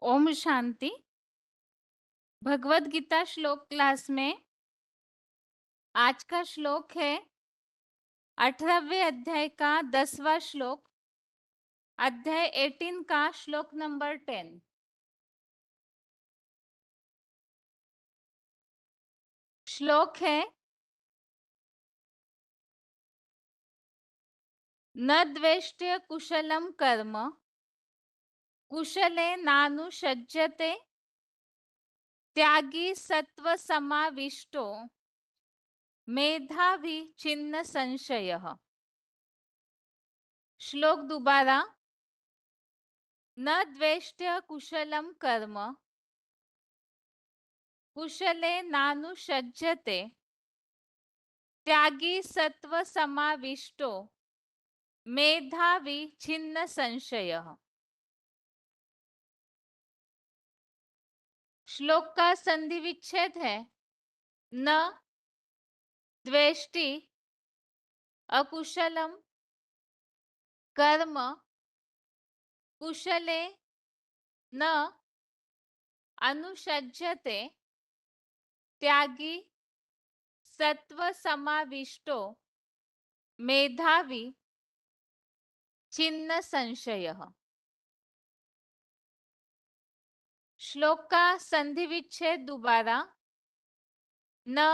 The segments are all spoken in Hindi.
ओम शांति। भगवत गीता श्लोक क्लास में आज का श्लोक है 18वें अध्याय का 10वां श्लोक, अध्याय 18 का श्लोक नंबर 10। श्लोक है, न द्वेष्ट्य कुशलम कर्म कुशले नानुषज्यते त्यागी सत्व समाविष्टो मेधावी छिन्न संशयः। श्लोक दोबारा, न द्वेष्ट्य कुशलम कर्म कुशले नानुषज्यते त्यागी सत्व समाविष्टो मेधावी छिन्न संशयः। श्लोक का संधि विच्छेद है, न द्वेष्टि अकुशलम कर्म कुशले न अनुषज्यते त्यागी सत्व समाविष्टो मेधावी छिन्न संशयः। श्लोक का संधि विच्छेद दोबारा, न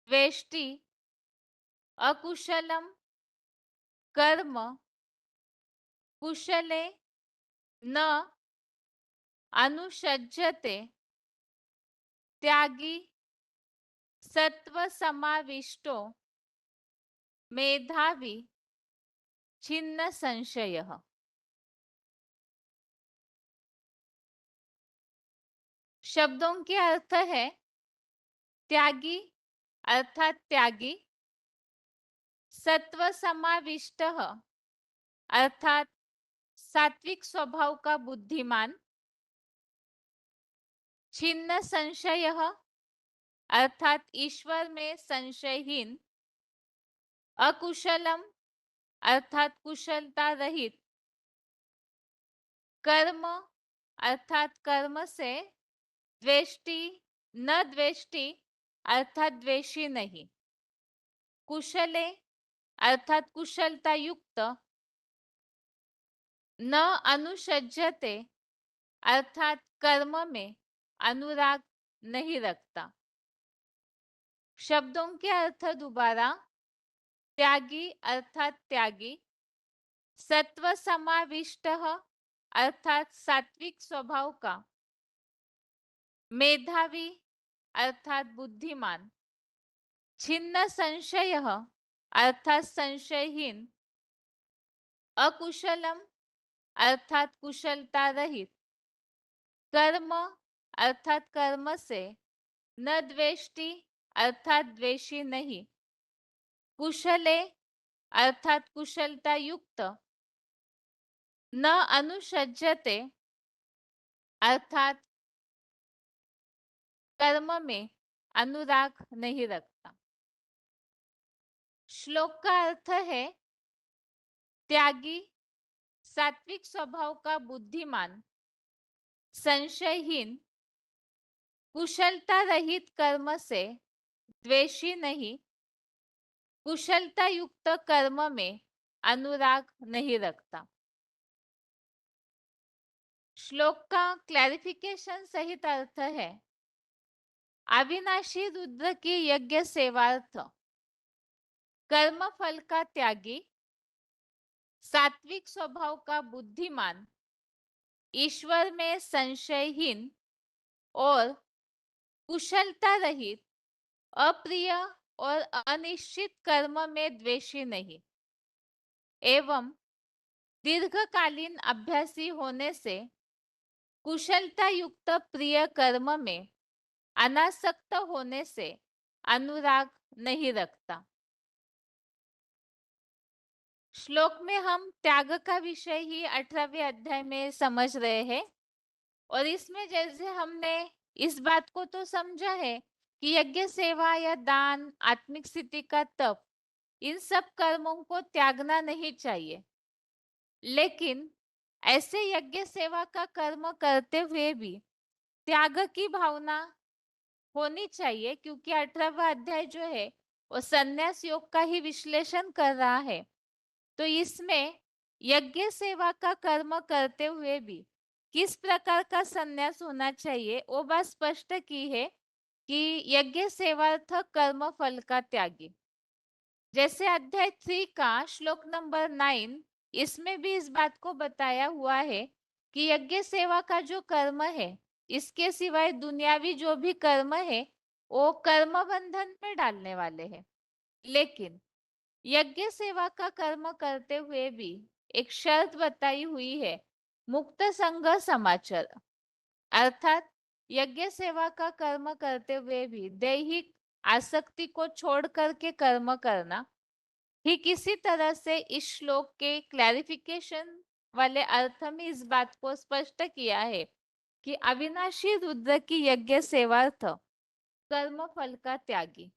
द्वेष्टि अकुशलम कर्म कुशले न अनुषज्यते त्यागी सत्व समाविष्टो मेधावी छिन्न संशयः। शब्दों के अर्थ है, त्यागी अर्थात त्यागी, सत्व समाविष्ट अर्थात सात्विक स्वभाव का बुद्धिमान, छिन्न संशय अर्थात ईश्वर में संशयहीन, अकुशलम अर्थात कुशलता रहित, कर्म अर्थात कर्म से, द्वेष्टि न द्वेष्टि अर्थात द्वेषी नहीं, कुशले अर्थात कुशलता युक्त, न अनुषज्यते अर्थात कर्म में अनुराग नहीं रखता। शब्दों के अर्थ दोबारा, त्यागी अर्थात त्यागी, सत्व समाविष्ट अर्थात सात्विक स्वभाव का, मेधावी अर्थात बुद्धिमान, छिन्न संशय अर्थात संशयहीन, अकुशलम अर्थात कुशलता रहित, कर्म अर्थात कर्म से, न द्वेष्टि अर्थात द्वेषी नहीं, कुशले अर्थात कुशलता युक्त, न अनुषज्यते अर्थात कर्म में अनुराग नहीं रखता। श्लोक का अर्थ है, त्यागी सात्विक स्वभाव का बुद्धिमान, संशयहीन, कुशलता रहित कर्म से द्वेषी नहीं, कुशलता युक्त कर्म में अनुराग नहीं रखता। श्लोक का क्लैरिफिकेशन सहित अर्थ है, अविनाशी रुद्र की यज्ञ सेवार्थ कर्म फल का त्यागी, सात्विक स्वभाव का बुद्धिमान, ईश्वर में संशयहीन और कुशलता रहित, अप्रिय और अनिश्चित कर्म में द्वेषी नहीं एवं दीर्घकालीन अभ्यासी होने से कुशलता युक्त प्रिय कर्म में अनासक्त होने से अनुराग नहीं रखता। श्लोक में हम त्याग का विषय ही 18वें अध्याय में समझ रहे हैं और इसमें जैसे हमने इस बात को तो समझा है कि यज्ञ सेवा या दान, आत्मिक स्थिति का तप, इन सब कर्मों को त्यागना नहीं चाहिए, लेकिन ऐसे यज्ञ सेवा का कर्म करते हुए भी त्याग की भावना होनी चाहिए, क्योंकि 18वां अध्याय जो है वो संन्यास योग का ही विश्लेषण कर रहा है। तो इसमें यज्ञ सेवा का कर्म करते हुए भी किस प्रकार का संन्यास होना चाहिए वो बात स्पष्ट की है कि यज्ञ सेवार्थ कर्म फल का त्यागी। जैसे अध्याय 3 का श्लोक नंबर 9, इसमें भी इस बात को बताया हुआ है कि यज्ञ सेवा का जो कर्म है, इसके सिवाय दुनियावी जो भी कर्म है वो कर्म बंधन में डालने वाले हैं। लेकिन यज्ञ सेवा का कर्म करते हुए भी एक शर्त बताई हुई है, मुक्त संग समाचार। अर्थात यज्ञ सेवा का कर्म करते हुए भी दैहिक आसक्ति को छोड़ करके कर्म करना। ठीक इसी तरह से इस श्लोक के क्लैरिफिकेशन वाले अर्थ में इस बात को स्पष्ट किया है कि अविनाशी रुद्र की यज्ञ सेवार्थ कर्म फल का त्यागी।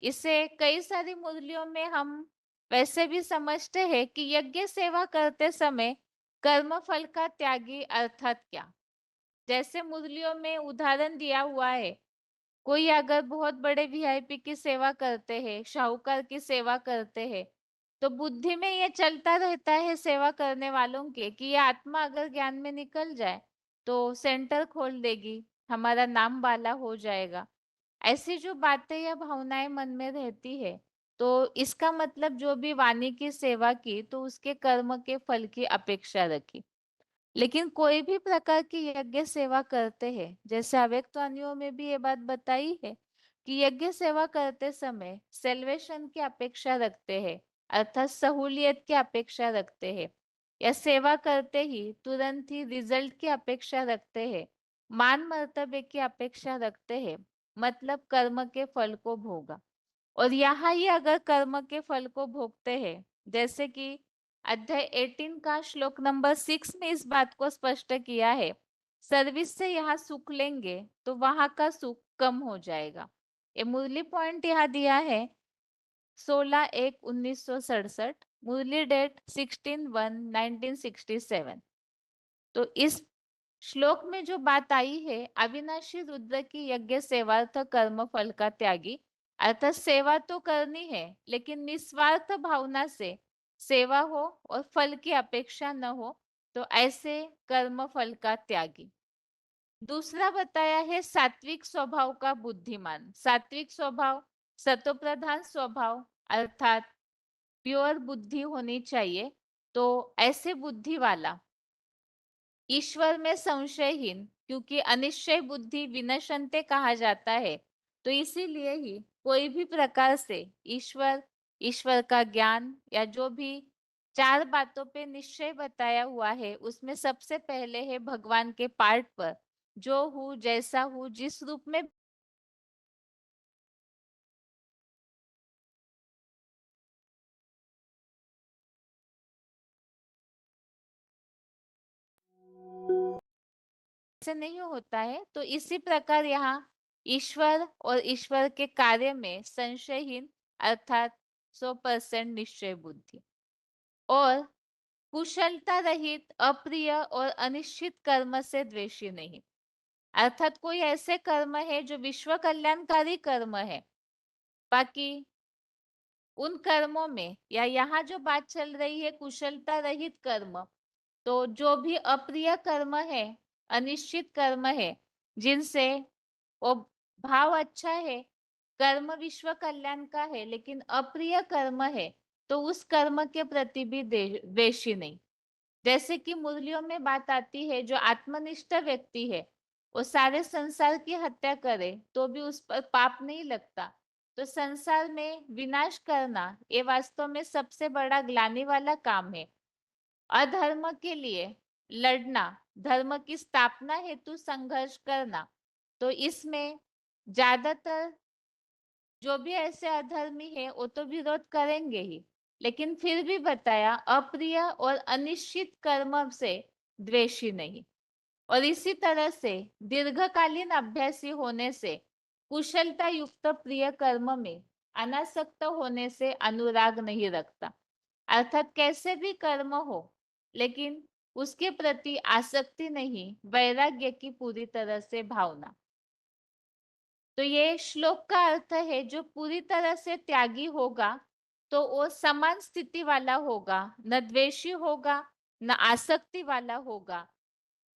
इसे कई सारी मुरलियों में हम वैसे भी समझते हैं कि यज्ञ सेवा करते समय कर्म फल का त्यागी अर्थात क्या। जैसे मुरलियों में उदाहरण दिया हुआ है, कोई अगर बहुत बड़े वीआईपी की सेवा करते हैं, शाहूकार की सेवा करते हैं, तो बुद्धि में ये चलता रहता है सेवा करने वालों के कि ये आत्मा अगर ज्ञान में निकल जाए तो सेंटर खोल देगी, हमारा नाम बाला हो जाएगा। ऐसी जो बातें या भावनाएं मन में रहती है, तो इसका मतलब जो भी वाणी की सेवा की तो उसके कर्म के फल की अपेक्षा रखी। लेकिन कोई भी प्रकार की यज्ञ सेवा करते हैं, जैसे अव्यक्त वाणियों में भी ये बात बताई है कि यज्ञ सेवा करते समय सेल्वेशन की अपेक्षा रखते हैं, अर्थात सहूलियत की अपेक्षा रखते हैं, या सेवा करते ही तुरंत ही रिजल्ट की अपेक्षा रखते हैं, मान मर्तबे की अपेक्षा रखते हैं, मतलब कर्म के फल को भोगा। और यहाँ ही अगर कर्म के फल को भोगते हैं, जैसे कि अध्याय 18 का श्लोक नंबर 6 में इस बात को स्पष्ट किया है, सर्विस से यहाँ सुख लेंगे तो वहां का सुख कम हो जाएगा। ये मुरली पॉइंट यहाँ दिया है 16/1/1967, मुरली डेट 16/1/1967। तो इस श्लोक में जो बात आई है, अविनाशी रुद्र की यज्ञ सेवार्थ कर्म फल का त्यागी, अर्थात सेवा तो करनी है लेकिन निस्वार्थ भावना से सेवा हो और फल की अपेक्षा न हो, तो ऐसे कर्म फल का त्यागी। दूसरा बताया है सात्विक स्वभाव का बुद्धिमान। सात्विक स्वभाव सतोप्रधान स्वभाव, अर्थात प्योर बुद्धि होनी चाहिए। तो ऐसे बुद्धि वाला ईश्वर में संशयहीन, क्योंकि अनिश्चय बुद्धि विनशंते कहा जाता है, तो इसीलिए ही कोई भी प्रकार से ईश्वर, ईश्वर का ज्ञान या जो भी चार बातों पे निश्चय बताया हुआ है, उसमें सबसे पहले है भगवान के पार्ट पर, जो हूँ जैसा हूँ जिस रूप में से नहीं होता है, तो इसी प्रकार यहाँ ईश्वर और ईश्वर के कार्य में संशयहीन, अर्थात 100% निश्चय बुद्धि। और कुशलता रहित, अप्रिय और अनिश्चित कर्म से द्वेषी नहीं। अर्थात कोई ऐसे कर्म है जो विश्व कल्याणकारी कर्म है, बाकी उन कर्मों में या यहाँ जो बात चल रही है कुशलता रहित कर्म, तो जो भी अप्रिय कर्म है, अनिश्चित कर्म है, जिनसे वो भाव अच्छा है, कर्म विश्व कल्याण का है लेकिन अप्रिय कर्म है, तो उस कर्म के प्रति भी द्वेषी नहीं। जैसे कि मुरलियों में बात आती है, जो आत्मनिष्ठ व्यक्ति है वो सारे संसार की हत्या करे तो भी उस पर पाप नहीं लगता। तो संसार में विनाश करना ये वास्तव में सबसे बड़ा ग्लानि वाला काम है। अधर्म के लिए लड़ना, धर्म की स्थापना हेतु संघर्ष करना, तो इसमें ज्यादातर जो भी ऐसे अधर्मी है वो तो विरोध करेंगे ही, लेकिन फिर भी बताया अप्रिय और अनिश्चित कर्म से द्वेषी नहीं। और इसी तरह से दीर्घकालीन अभ्यासी होने से, कुशलता युक्त प्रिय कर्म में अनासक्त होने से अनुराग नहीं रखता। अर्थात कैसे भी कर्म हो, लेकिन उसके प्रति आसक्ति नहीं, वैराग्य की पूरी तरह से भावना। तो ये श्लोक का अर्थ है, जो पूरी तरह से त्यागी होगा तो वो समान स्थिति वाला होगा, न द्वेषी होगा न आसक्ति वाला होगा।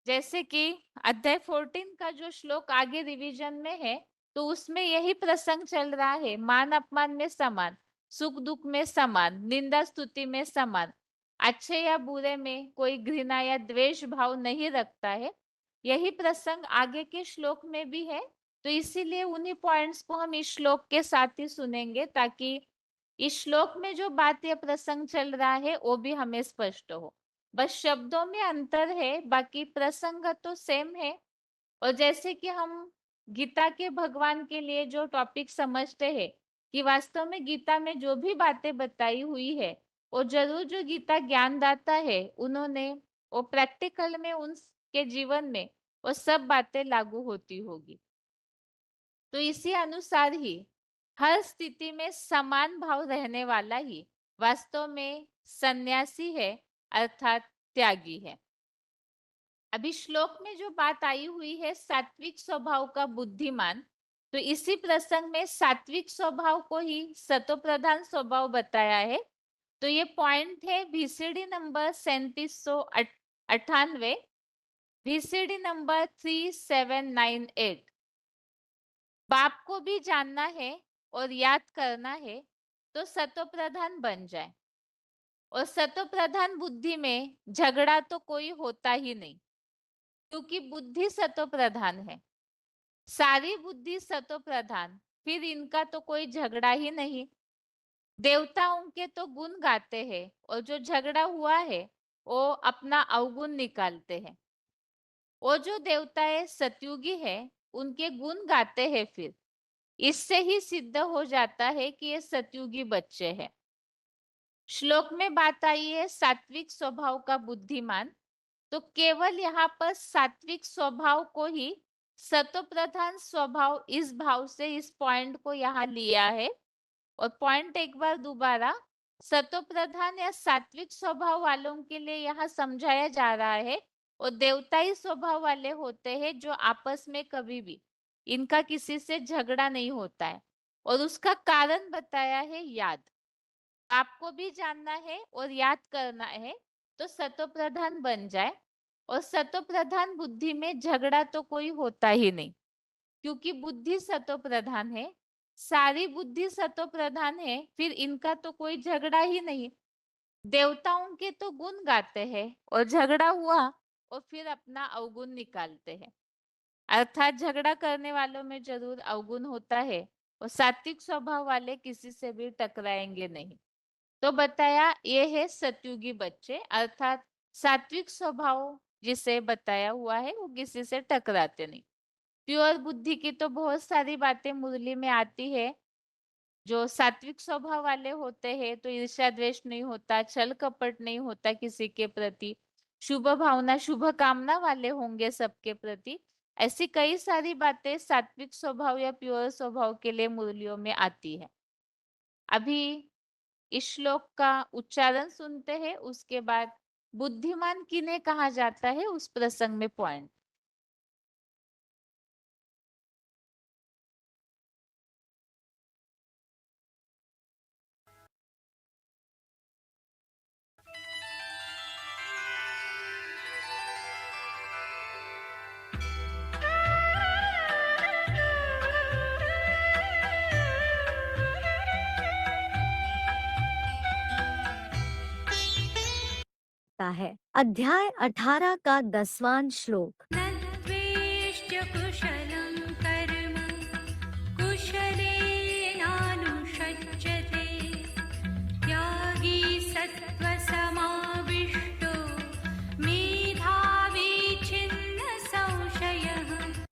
जैसे कि अध्याय 14 का जो श्लोक आगे रिवीजन में है, तो उसमें यही प्रसंग चल रहा है। मान अपमान में समान, सुख दुख में समान, निंदा स्तुति में समान, अच्छे या बुरे में कोई घृणा या द्वेष भाव नहीं रखता है। यही प्रसंग आगे के श्लोक में भी है। तो इसीलिए उन्हीं पॉइंट्स को हम इस श्लोक के साथ ही सुनेंगे, ताकि इस श्लोक में जो बात या प्रसंग चल रहा है वो भी हमें स्पष्ट हो। बस शब्दों में अंतर है, बाकी प्रसंग तो सेम है। और जैसे कि हम गीता के भगवान के लिए जो टॉपिक समझते हैं कि वास्तव में गीता में जो भी बातें बताई हुई है, वो जरूर जो गीता ज्ञानदाता है उन्होंने वो प्रैक्टिकल में उनके जीवन में वो सब बातें लागू होती होगी। तो इसी अनुसार ही हर स्थिति में समान भाव रहने वाला ही वास्तव में सन्यासी है, अर्थात त्यागी है। अभी श्लोक में जो बात आई हुई है सात्विक स्वभाव का बुद्धिमान, तो इसी प्रसंग में सात्विक स्वभाव को ही सतोप्रधान स्वभाव बताया है। तो ये पॉइंट है VCD नंबर 3798, VCD नंबर 3798। बाप को भी जानना है और याद करना है तो सतोप्रधान बन जाए। और सतोप्रधान बुद्धि में झगड़ा तो कोई होता ही नहीं, क्योंकि बुद्धि सतोप्रधान है। सारी बुद्धि सतोप्रधान, फिर इनका तो कोई झगड़ा ही नहीं। देवताओं के तो गुण गाते हैं और जो झगड़ा हुआ है वो अपना अवगुण निकालते हैं। वो जो देवताएं सतयुगी है उनके गुण गाते हैं, फिर इससे ही सिद्ध हो जाता है कि ये सतयुगी बच्चे हैं। श्लोक में बात आई है सात्विक स्वभाव का बुद्धिमान, तो केवल यहाँ पर सात्विक स्वभाव को ही सतोप्रधान स्वभाव इस भाव से इस पॉइंट को यहाँ लिया है। और पॉइंट एक बार दोबारा, सतोप्रधान या सात्विक स्वभाव वालों के लिए यहाँ समझाया जा रहा है और देवताई स्वभाव वाले होते हैं जो आपस में कभी भी इनका किसी से झगड़ा नहीं होता है। और उसका कारण बताया है याद। आपको भी जानना है और याद करना है तो सतोप्रधान बन जाए। और सतोप्रधान बुद्धि में झगड़ा तो कोई होता ही नहीं, क्योंकि बुद्धि सतोप्रधान है। सारी बुद्धि सतोप्रधान है, फिर इनका तो कोई झगड़ा ही नहीं। देवताओं के तो गुण गाते हैं और झगड़ा हुआ और फिर अपना अवगुण निकालते हैं। अर्थात झगड़ा करने वालों में जरूर अवगुण होता है और सात्विक स्वभाव वाले किसी से भी टकराएंगे नहीं। तो बताया ये है सतयुगी बच्चे, अर्थात सात्विक स्वभाव जिसे बताया हुआ है वो किसी से टकराते नहीं। प्योर बुद्धि की तो बहुत सारी बातें मुरली में आती है। जो सात्विक स्वभाव वाले होते हैं तो ईर्ष्या द्वेष नहीं होता, छल कपट नहीं होता किसी के प्रति, शुभ भावना शुभ कामना वाले होंगे सबके प्रति। ऐसी कई सारी बातें सात्विक स्वभाव या प्योर स्वभाव के लिए मुरलियों में आती है। अभी इस श्लोक का उच्चारण सुनते हैं, उसके बाद बुद्धिमान किन्हें कहा जाता है उस प्रसंग में पॉइंट। है अध्याय 18 का 10वां श्लोक। न द्वेष्ट्य कुशलं कर्म कुशलेनानुषज्यते त्यागी सत्त्वसमाविष्टो मेधावी छिन्न संशयः।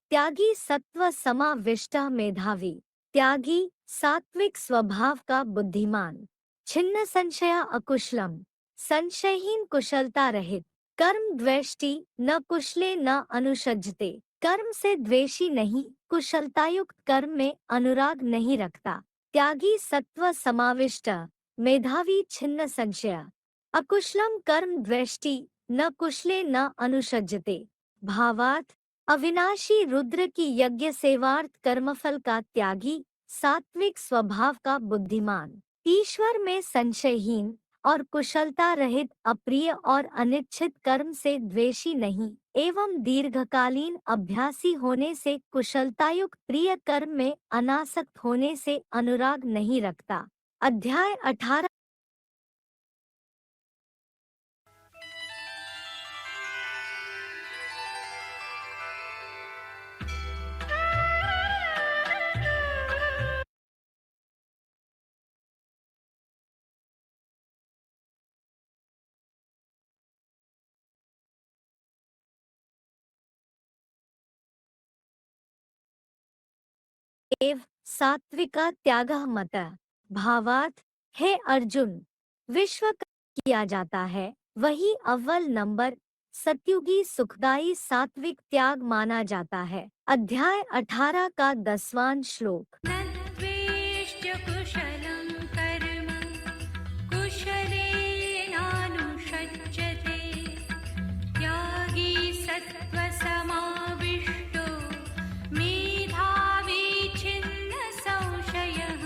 त्यागी सत्व समाविष्ट मेधावी, त्यागी सात्विक स्वभाव का बुद्धिमान, छिन्न संशय अकुशलम, संशयहीन कुशलता रहित, कर्म द्वेष्टि न कुशले न अनुषज्यते, कर्म से द्वेषी नहीं, कुशलतायुक्त कर्म में अनुराग नहीं रखता, त्यागी सत्व समाविष्ट, मेधावी छिन्न संशय, अकुशलम कर्म द्वेष्टि न कुशले न अनुषज्यते। भावार्थ, अविनाशी रुद्र की यज्ञ सेवार्थ कर्मफल का त्यागी, सात्विक स्वभाव का बुद्धिमान, ईश्वर में संशयहीन और कुशलता रहित, अप्रिय और अनिच्छित कर्म से द्वेषी नहीं एवं दीर्घकालीन अभ्यासी होने से कुशलतायुक्त प्रिय कर्म में अनासक्त होने से अनुराग नहीं रखता। अध्याय 18। एव सात्विका त्यागः मतः। भावार्थ, हे अर्जुन, विश्व का किया जाता है वही अव्वल नंबर सत्युगी सुखदायी सात्विक त्याग माना जाता है। अध्याय 18 का 10वां श्लोक। न द्वेष्ट्य कुशलं कर्म कुशलेनानुषज्यते त्यागी सत्त्वसमाविष्टो मेधावी छिन्न संशयः।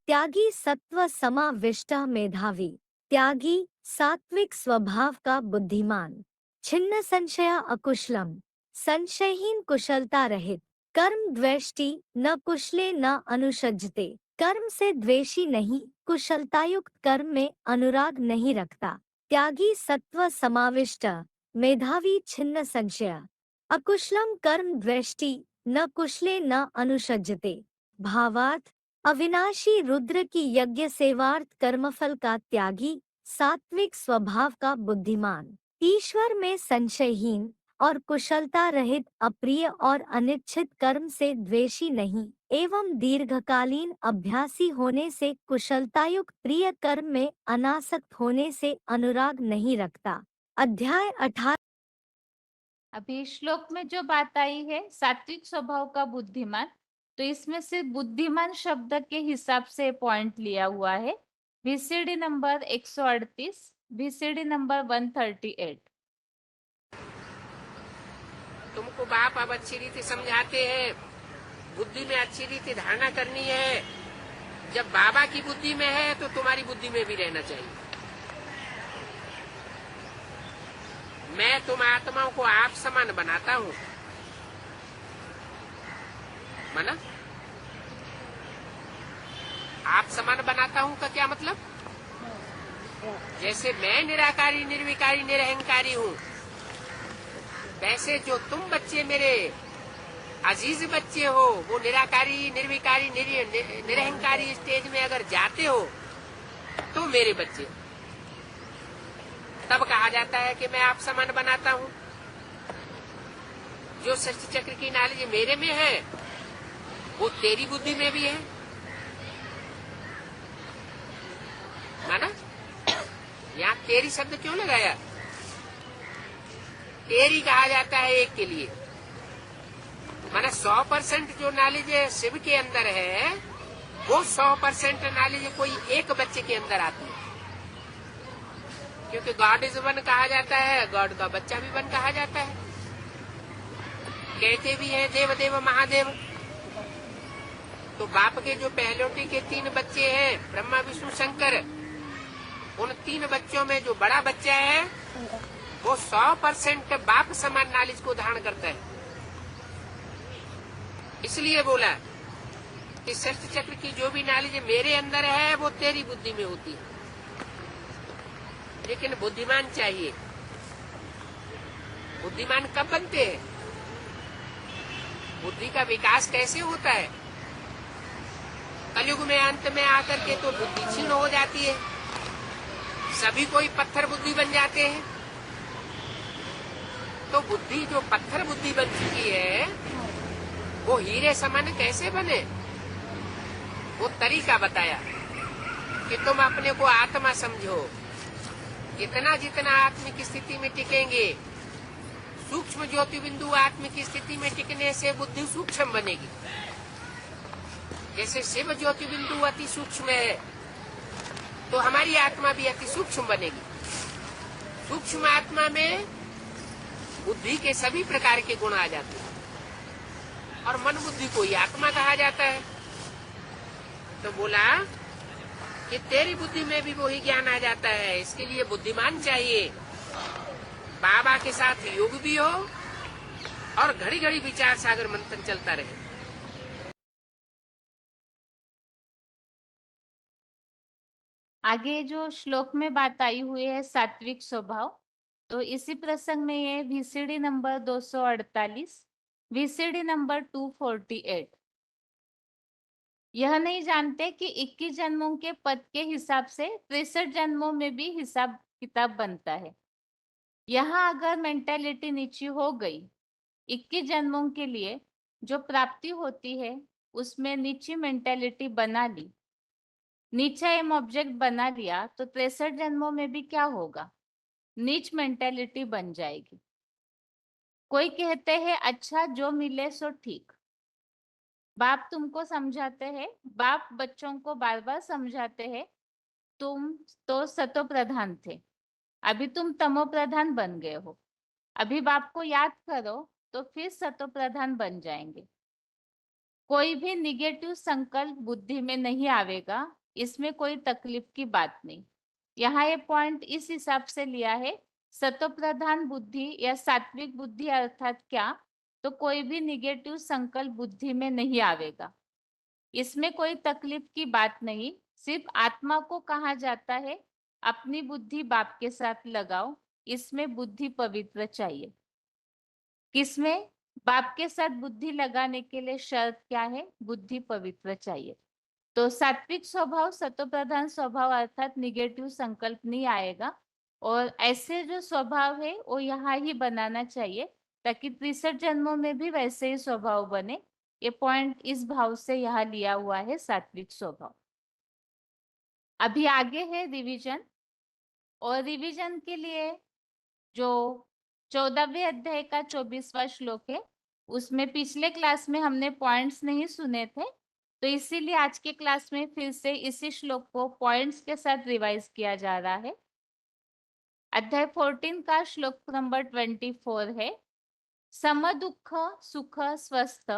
त्यागी सत्व समाविष्टः मेधावी, त्यागी सात्विक स्वभाव का बुद्धिमान, छिन्न संशय अकुशलम, संशयहीन कुशलता रहित, कर्म द्वेष्टि न कुशले न अनुषज्यते, कर्म से द्वेषी नहीं, कुशलतायुक्त कर्म में अनुराग नहीं रखता। त्यागी सत्व समाविष्ट, मेधावी छिन्न संशय, अकुशलम कर्म द्वेष्टि न कुशले न अनुषज्यते। भावार्थ, अविनाशी रुद्र की यज्ञ सेवार्थ कर्मफल का त्यागी, सात्विक स्वभाव का बुद्धिमान, ईश्वर में संशयहीन और कुशलता रहित, अप्रिय और अनिच्छित कर्म से द्वेषी नहीं एवं दीर्घकालीन अभ्यासी होने से कुशलतायुक्त प्रिय कर्म में अनासक्त होने से अनुराग नहीं रखता। अध्याय 18। अभी श्लोक में जो बात आई है सात्विक स्वभाव का बुद्धिमान, तो इसमें से बुद्धिमान शब्द के हिसाब से पॉइंट लिया हुआ है। VCD number 138, VCD number 138। तुमको बाप अब अच्छी रीति समझाते हैं, बुद्धि में अच्छी रीति धारणा करनी है। जब बाबा की बुद्धि में है तो तुम्हारी बुद्धि में भी रहना चाहिए। मैं तुम आत्माओं को आप समान बनाता हूँ, माना? आप समान बनाता हूँ का क्या मतलब? जैसे मैं निराकारी निर्विकारी निरहंकारी हूँ, वैसे जो तुम बच्चे मेरे अजीज बच्चे हो वो निराकारी निर्विकारी निरहंकारी स्टेज में अगर जाते हो तो मेरे बच्चे, तब कहा जाता है कि मैं आप समान बनाता हूँ। जो षष्ठ चक्र की नॉलेज मेरे में है वो तेरी बुद्धि में भी है, माना? यहाँ तेरी शब्द क्यों लगाया? तेरी कहा जाता है एक के लिए, माना 100% जो नॉलेज शिव के अंदर है वो 100% नॉलेज कोई एक बच्चे के अंदर आती है। क्योंकि गॉड इज वन कहा जाता है, गॉड का बच्चा भी वन कहा जाता है। कहते भी हैं देव देव महादेव। तो बाप के जो पहलोटी के 3 बच्चे हैं, ब्रह्मा विष्णु शंकर, उन 3 बच्चों में जो बड़ा बच्चा है वो 100% बाप समान नॉलेज को धारण करता है। इसलिए बोला कि षष्ठ चक्र की जो भी नॉलेज मेरे अंदर है वो तेरी बुद्धि में होती है, लेकिन बुद्धिमान चाहिए। बुद्धिमान कब बनते हैं? बुद्धि का विकास कैसे होता है? कलयुग में अंत में आकर के तो बुद्धि क्षीण हो जाती है, सभी कोई पत्थर बुद्धि बन जाते हैं। तो बुद्धि जो पत्थर बुद्धि बन चुकी है वो हीरे समान कैसे बने? वो तरीका बताया कि तुम अपने को आत्मा समझो। जितना जितना आत्मिक स्थिति में टिकेंगे, सूक्ष्म ज्योति बिंदु आत्मिक स्थिति में टिकने से बुद्धि सूक्ष्म बनेगी। जैसे शिव ज्योति बिंदु अति सूक्ष्म है तो हमारी आत्मा भी अति सूक्ष्म बनेगी। सूक्ष्म आत्मा में बुद्धि के सभी प्रकार के गुण आ जाते हैं और मन बुद्धि को ही आत्मा कहा जाता है। तो बोला कि तेरी बुद्धि में भी वही ज्ञान आ जाता है, इसके लिए बुद्धिमान चाहिए, बाबा के साथ योग भी हो और घड़ी घड़ी विचार सागर मंथन चलता रहे। आगे जो श्लोक में बात आई हुई है सात्विक स्वभाव, तो इसी प्रसंग में ये VCD नंबर 248, VCD नंबर 248। यह नहीं जानते कि 21 जन्मों के पद के हिसाब से 63 जन्मों में भी हिसाब किताब बनता है। यहाँ अगर मेंटालिटी नीची हो गई, 21 जन्मों के लिए जो प्राप्ति होती है उसमें नीची मेंटालिटी बना ली, नीचा एम ऑब्जेक्ट बना लिया, तो 63 जन्मों में भी क्या होगा, नीच मेंटालिटी बन जाएगी। कोई कहते हैं अच्छा जो मिले सो ठीक, बाप तुमको समझाते हैं, बाप बच्चों को बार बार समझाते हैं, तुम तो सतो प्रधान थे, अभी तुम तमो प्रधान बन गए हो, अभी बाप को याद करो तो फिर सतो प्रधान बन जाएंगे। कोई भी निगेटिव संकल्प बुद्धि में नहीं आवेगा, इसमें कोई तकलीफ की बात नहीं। यहाँ ये पॉइंट इस हिसाब से लिया है, सतो प्रधान बुद्धि या सात्विक बुद्धि अर्थात क्या, तो कोई भी निगेटिव संकल्प बुद्धि में नहीं आवेगा, इसमें कोई तकलीफ की बात नहीं। सिर्फ आत्मा को कहा जाता है अपनी बुद्धि बाप के साथ लगाओ, इसमें बुद्धि पवित्र चाहिए। किसमें? बाप के साथ बुद्धि लगाने के लिए शर्त क्या है? बुद्धि पवित्र चाहिए। तो सात्विक स्वभाव, सतो प्रधान स्वभाव अर्थात निगेटिव संकल्प नहीं आएगा, और ऐसे जो स्वभाव है वो यहाँ ही बनाना चाहिए ताकि 63 जन्मों में भी वैसे ही स्वभाव बने। ये पॉइंट इस भाव से यहाँ लिया हुआ है सात्विक स्वभाव। अभी आगे है रिवीजन, और रिवीजन के लिए जो 14वें अध्याय का 24वां श्लोक है, उसमें पिछले क्लास में हमने पॉइंट्स नहीं सुने थे, तो इसीलिए आज के क्लास में फिर से इसी श्लोक को पॉइंट्स के साथ रिवाइज किया जा रहा है। अध्याय 14 का श्लोक नंबर 24 है, सम दुख सुख स्वस्थ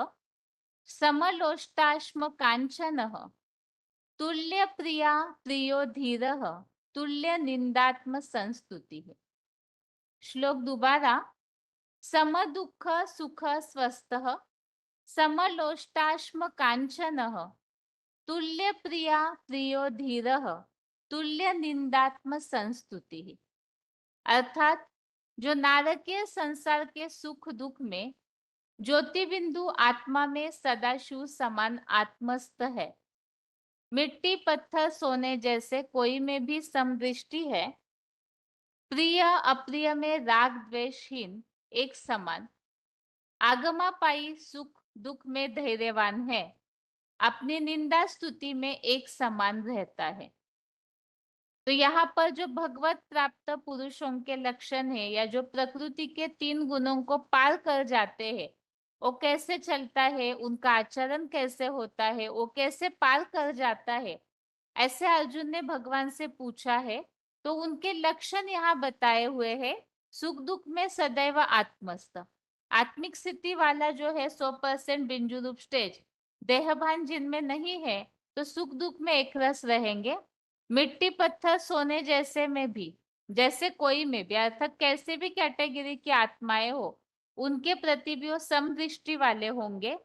समलोष्टाश्म कांचनः तुल्य प्रिया प्रियो धीरः तुल्य निंदात्म संस्तुति है। श्लोक दोबारा, सम दुख सुख स्वस्थ समलोष्टाश्म कांचनः तुल्य प्रिया प्रियो धीरः तुल्य निंदात्म संस्तुति। अर्थात जो नारकीय संसार के सुख दुख में ज्योति बिंदु आत्मा में सदाशिव समान आत्मस्थ है, मिट्टी पत्थर सोने जैसे कोई में भी समदृष्टि है, प्रिय अप्रिय में राग द्वेषहीन एक समान, आगमापाई सुख दुख में धैर्यवान है, अपनी निंदा स्तुति में एक समान रहता है। तो यहाँ पर जो भगवत प्राप्त पुरुषों के लक्षण है या जो प्रकृति के 3 गुणों को पार कर जाते हैं, वो कैसे चलता है, उनका आचरण कैसे होता है, वो कैसे पार कर जाता है, ऐसे अर्जुन ने भगवान से पूछा है। तो उनके लक्षण यहाँ बताए हुए हैं। सुख दुख में सदैव आत्मस्थ, आत्मिक स्थिति वाला जो है 100% बिंजु रूप स्टेज, देहभान जिनमें नहीं है तो सुख दुख में एक रस रहेंगे। मिट्टी पत्थर सोने जैसे में भी, जैसे कोई में भी, अर्थात कैसे भी कैटेगरी की आत्माएं हो उनके प्रति भी वो समदृष्टि वाले होंगे।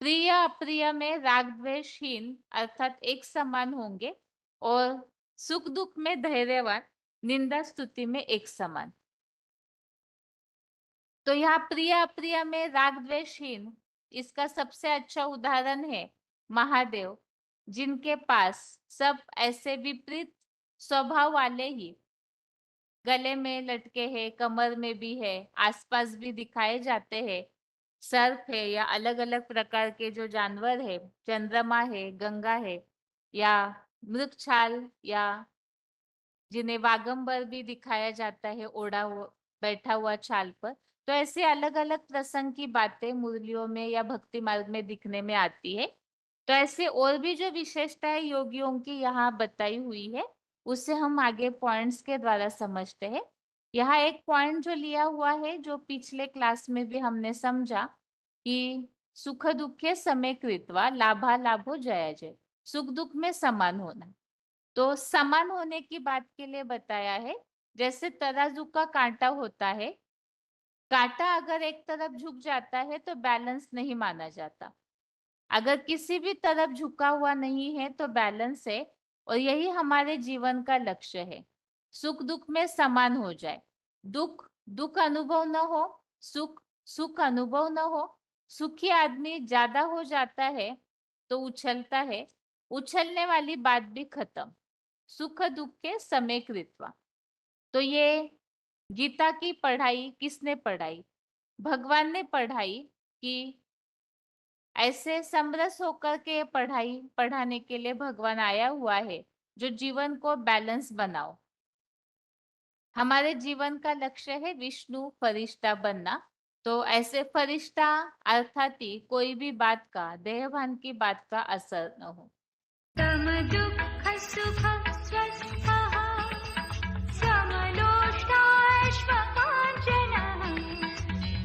प्रिय अप्रिय में राग द्वेषहीन अर्थात एक समान होंगे, और सुख दुख में धैर्यवान, निंदा स्तुति में एक समान। तो यहाँ प्रिय अप्रिय में राग द्वेषहीन, इसका सबसे अच्छा उदाहरण है महादेव, जिनके पास सब ऐसे विपरीत स्वभाव वाले ही गले में लटके हैं, कमर में भी है, आसपास भी दिखाए जाते हैं, सर्प है या अलग अलग प्रकार के जो जानवर है, चंद्रमा है, गंगा है, या मृगछाल, या जिन्हें वागंबर भी दिखाया जाता है ओढ़ा हुआ बैठा हुआ छाल पर। तो ऐसे अलग अलग प्रसंग की बातें मुरलियों में या भक्ति मार्ग में दिखने में आती है। तो ऐसे और भी जो विशेषताएं योगियों की यहाँ बताई हुई है, उसे हम आगे पॉइंट्स के द्वारा समझते हैं। यहाँ एक पॉइंट जो लिया हुआ है, जो पिछले क्लास में भी हमने समझा कि सुख दुखे समे कृत्वा लाभा लाभो जया जय, सुख दुख में समान होना। तो समान होने की बात के लिए बताया है, जैसे तराजू का कांटा होता है, कांटा अगर एक तरफ झुक जाता है तो बैलेंस नहीं माना जाता, अगर किसी भी तरफ झुका हुआ नहीं है तो बैलेंस है। और यही हमारे जीवन का लक्ष्य है, सुख दुख में समान हो जाए, दुख दुख अनुभव न हो, सुख सुख अनुभव न हो। सुखी आदमी ज्यादा हो जाता है तो उछलता है, उछलने वाली बात भी खत्म, सुख दुख के समय कृत्वा। तो ये गीता की पढ़ाई किसने पढ़ाई? भगवान ने पढ़ाई कि ऐसे समरस होकर के पढ़ाने के लिए भगवान आया हुआ है, जो जीवन को बैलेंस बनाओ। हमारे जीवन का लक्ष्य है विष्णु फरिश्ता बनना। तो ऐसे फरिश्ता अर्थात ही कोई भी बात का, देहभान की बात का असर न हो। तम दुःख सुख स्वस्थः समलोष्टाश्मकाञ्चनः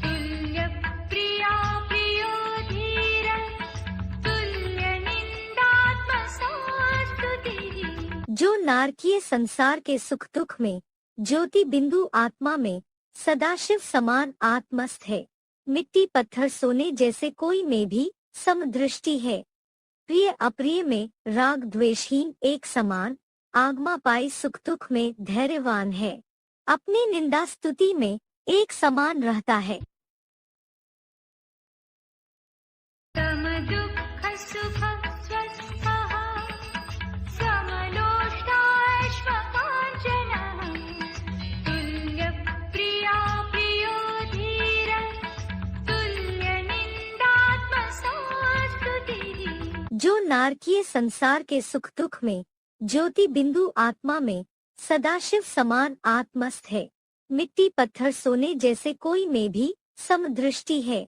तुल्यप्रिया प्रियो धीरः तुल्यनिन्दात्मसंस्तुतिः। जो नारकीय संसार के सुख दुख में ज्योति बिंदु आत्मा में सदाशिव समान आत्मस्थ है, मिट्टी पत्थर सोने जैसे कोई में भी समदृष्टि है, प्रिय अप्रिय में राग द्वेषहीन एक समान, आगमा पाई सुख दुख में धैर्यवान है, अपनी निंदा स्तुति में एक समान रहता है। तम दुःख सुख स्वस्थः समलोष्टाश्मकाञ्चनः तुल्यप्रिया प्रियो धीरः तुल्यनिन्दात्मसंस्तुतिः। जो नारकीय संसार के सुख दुख में ज्योति बिंदु आत्मा में सदाशिव समान आत्मस्थ है, मिट्टी पत्थर सोने जैसे कोई में भी समदृष्टि है,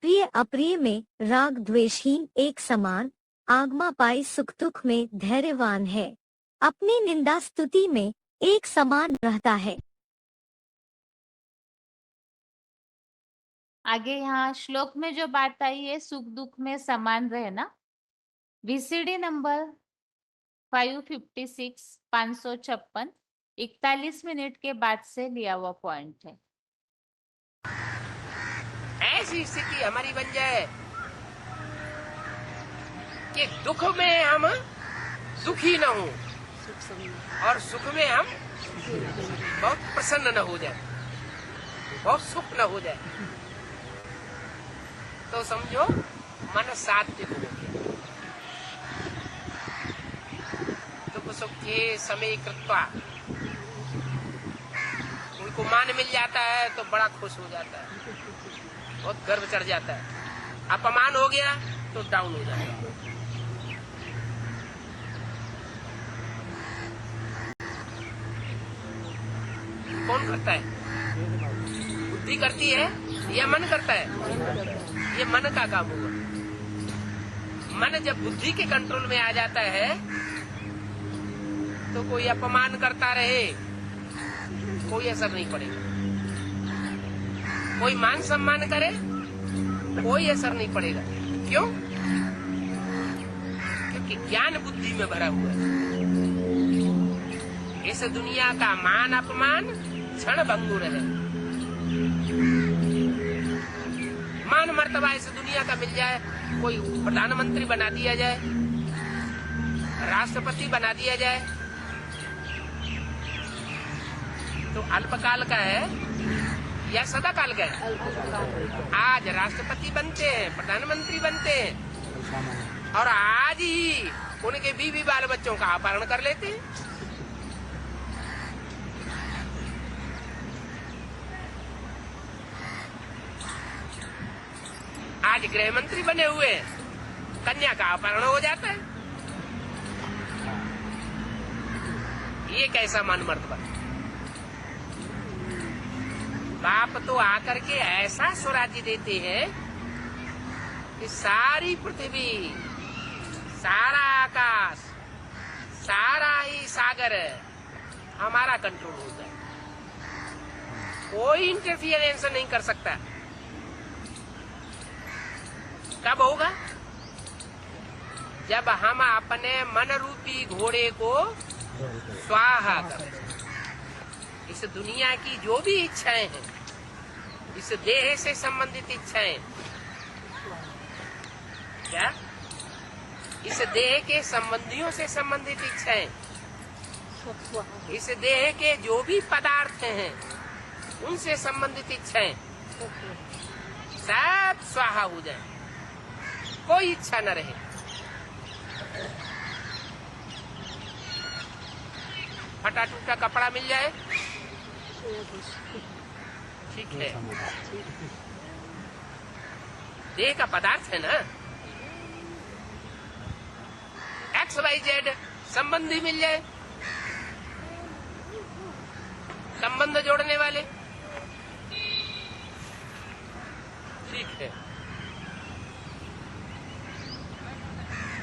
प्रिय अप्रिय में राग द्वेषहीन एक समान, आगमा पाई सुख दुख में धैर्यवान है, अपनी निंदा स्तुति में एक समान रहता है। आगे यहाँ श्लोक में जो बात आई है सुख दुख में समान रहना, VCD नंबर 556 556 41 मिनट के बाद से लिया हुआ पॉइंट है। ऐसी स्थिति हमारी बन जाए कि दुख में हम दुखी न हो और सुख में हम बहुत प्रसन्न न हो जाए, बहुत सुख न हो जाए, तो समझो मन सात्विक हो गया। दुख सुख के समय कृत्वा, कोई को मान मिल जाता है तो बड़ा खुश हो जाता है, बहुत गर्व चढ़ जाता है, अपमान हो गया तो डाउन हो जाता है। कौन करता है? बुद्धि करती है या मन करता है? ये मन का काम होगा। मन जब बुद्धि के कंट्रोल में आ जाता है तो कोई अपमान करता रहे, कोई असर नहीं पड़ेगा, कोई मान सम्मान करे, कोई असर नहीं पड़ेगा। क्यों? क्योंकि ज्ञान बुद्धि में भरा हुआ है। इस दुनिया का मान अपमान क्षण भंगुर है। मान मर्तबा इस दुनिया का मिल जाए, कोई प्रधानमंत्री बना दिया जाए, राष्ट्रपति बना दिया जाए, तो अल्पकाल का है या सदा काल का है? आज राष्ट्रपति बनते हैं, प्रधानमंत्री बनते हैं, और आज ही उनके बीवी बाल बच्चों का अपहरण कर लेते हैं। आज गृह मंत्री बने हुए, कन्या का अपहरण हो जाता है। ये कैसा मान मर्तबा? बाप तो आकर के ऐसा स्वराज्य देते हैं कि सारी पृथ्वी, सारा आकाश, सारा ही सागर हमारा कंट्रोल होता है। कोई इंटरफियरेंस नहीं कर सकता। कब होगा? जब हम अपने मन रूपी घोड़े को स्वाहा कर। इस दुनिया की जो भी इच्छाएं हैं, इस देह से संबंधित इच्छाएं, क्या इस देह के संबंधियों से संबंधित इच्छाएं, इस देह के जो भी पदार्थ हैं उनसे संबंधित इच्छाएं सब स्वाहा हो जाए, कोई इच्छा न रहे। फटा टूटा कपड़ा मिल जाए, ठीक है, देह का पदार्थ है ना। XYZ संबंधी मिल जाए, संबंध जोड़ने वाले, ठीक है।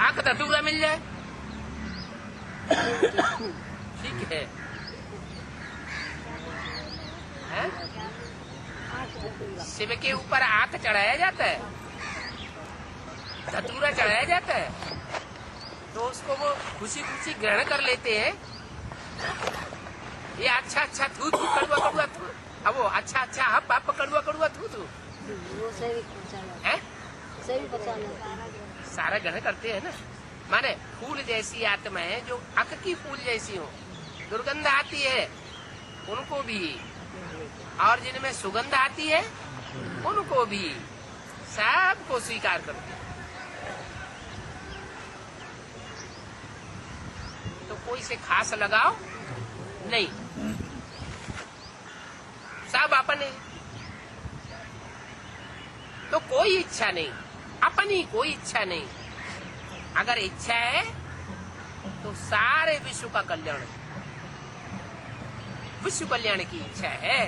आंख धतूरा मिल जाए, ठीक है, हैं? शिव के ऊपर आंख चढ़ाया जाता है, धतूरा चढ़ाया जाता है, तो उसको वो खुशी खुशी ग्रहण कर लेते हैं। ये अच्छा अच्छा थू थू कड़ुआ कड़ुआ थू, अब वो अच्छा अच्छा हप हप कड़ुआ कड़ुआ थू थू, वो सही पहचाना, है सही पहचाना। सारा ग्रहण करते हैं ना। माने फूल जैसी आत्माएं जो अक की फूल जैसी हो, दुर्गंध आती है उनको भी, और जिनमें सुगंध आती है उनको भी, सबको स्वीकार करते हैं। तो कोई से खास लगाव नहीं, सब अपने। तो कोई इच्छा नहीं, अपनी कोई इच्छा नहीं। अगर इच्छा है तो सारे विश्व का कल्याण, विश्व कल्याण की इच्छा है।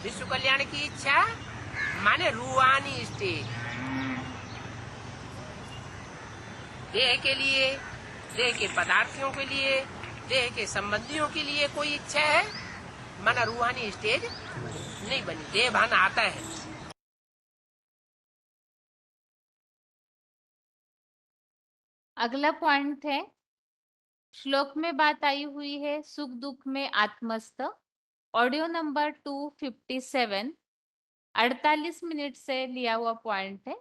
विश्व कल्याण की इच्छा माने रूहानी स्टेज। देह के लिए, देह के पदार्थों के लिए, देह के संबंधियों के लिए कोई इच्छा है, माना रूहानी स्टेज नहीं बनी, देह भान आता है। अगला पॉइंट है, श्लोक में बात आई हुई है सुख दुख में आत्मस्थ। ऑडियो नंबर 257, 48 मिनट से लिया हुआ पॉइंट है।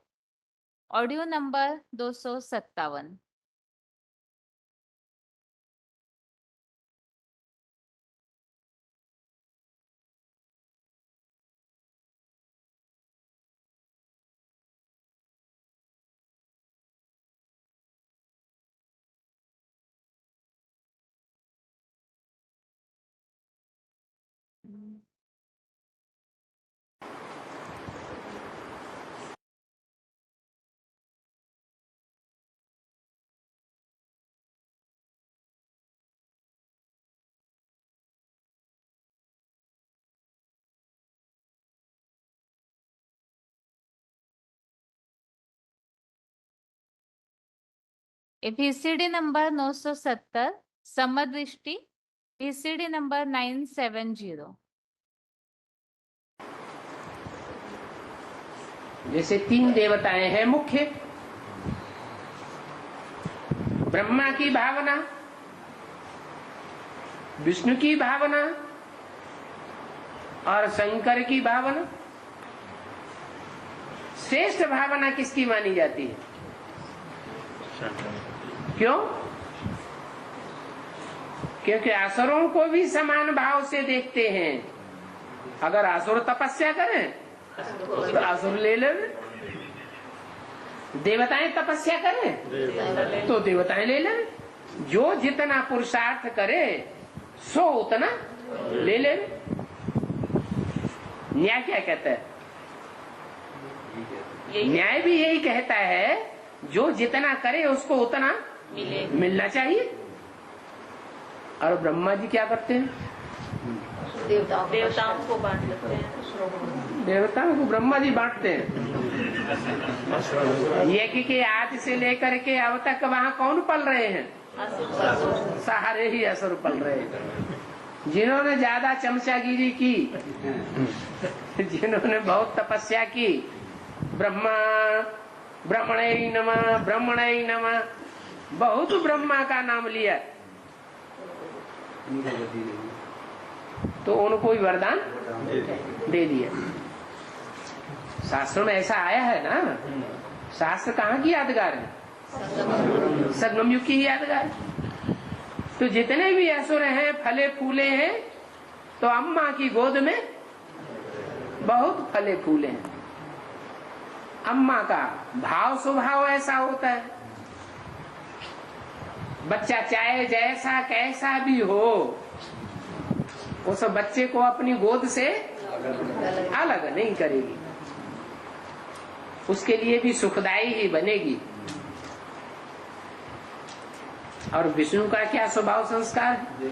Audio number 257। VCD number 970, समदृष्टि, VCD number 970। जैसे 3 देवताएं हैं मुख्य, ब्रह्मा की भावना, विष्णु की भावना और शंकर की भावना। श्रेष्ठ भावना किसकी मानी जाती है? क्यों? क्योंकि असुरों को भी समान भाव से देखते हैं। अगर असुर तपस्या करें तो असुर ले ले, देवताएं तपस्या करें तो देवताएं ले ले। जो जितना पुरुषार्थ करे सो उतना ले ले। न्याय क्या कहता है? न्याय भी यही कहता है, जो जितना करे उसको उतना मिलना चाहिए। और ब्रह्मा जी क्या करते हैं? देवताओं को बांट लेते हैं। देवताओं को ब्रह्मा जी बांटते हैं। ये कि आज से लेकर के अब तक वहाँ कौन पल रहे हैं? सारे ही असुर पल रहे हैं। जिन्होंने ज्यादा चमचागिरी की, जिन्होंने बहुत तपस्या की, ब्रह्मा ब्रह्मणे नमः ब्रह्मणे नमः, बहुत ब्रह्मा का नाम लिया, तो उनको ही वरदान दे दिया। शास्त्रों में ऐसा आया है ना। शास्त्र कहाँ की यादगार है? संगम युग की ही यादगार है। तो जितने भी असुर हैं, फले फूले हैं, तो अम्मा की गोद में बहुत फले फूले हैं। अम्मा का भाव स्वभाव ऐसा होता है, बच्चा चाहे जैसा कैसा भी हो, उस बच्चे को अपनी गोद से अलग नहीं करेगी, उसके लिए भी सुखदायी ही बनेगी। और विष्णु का क्या स्वभाव संस्कार है?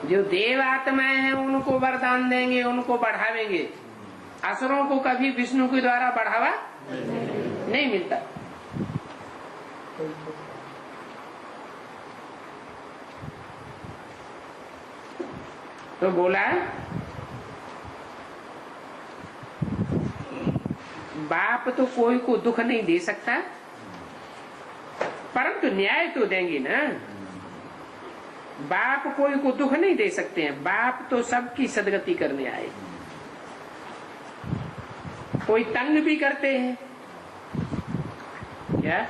जो देव आत्माएं हैं उनको वरदान देंगे, उनको बढ़ावेंगे। असुरों को कभी विष्णु के द्वारा बढ़ावा नहीं मिलता। तो बोला बाप तो कोई को दुख नहीं दे सकता, परंतु न्याय तो देंगे ना। बाप कोई को दुख नहीं दे सकते हैं, बाप तो सबकी सदगति करने आए। कोई तंग भी करते हैं क्या?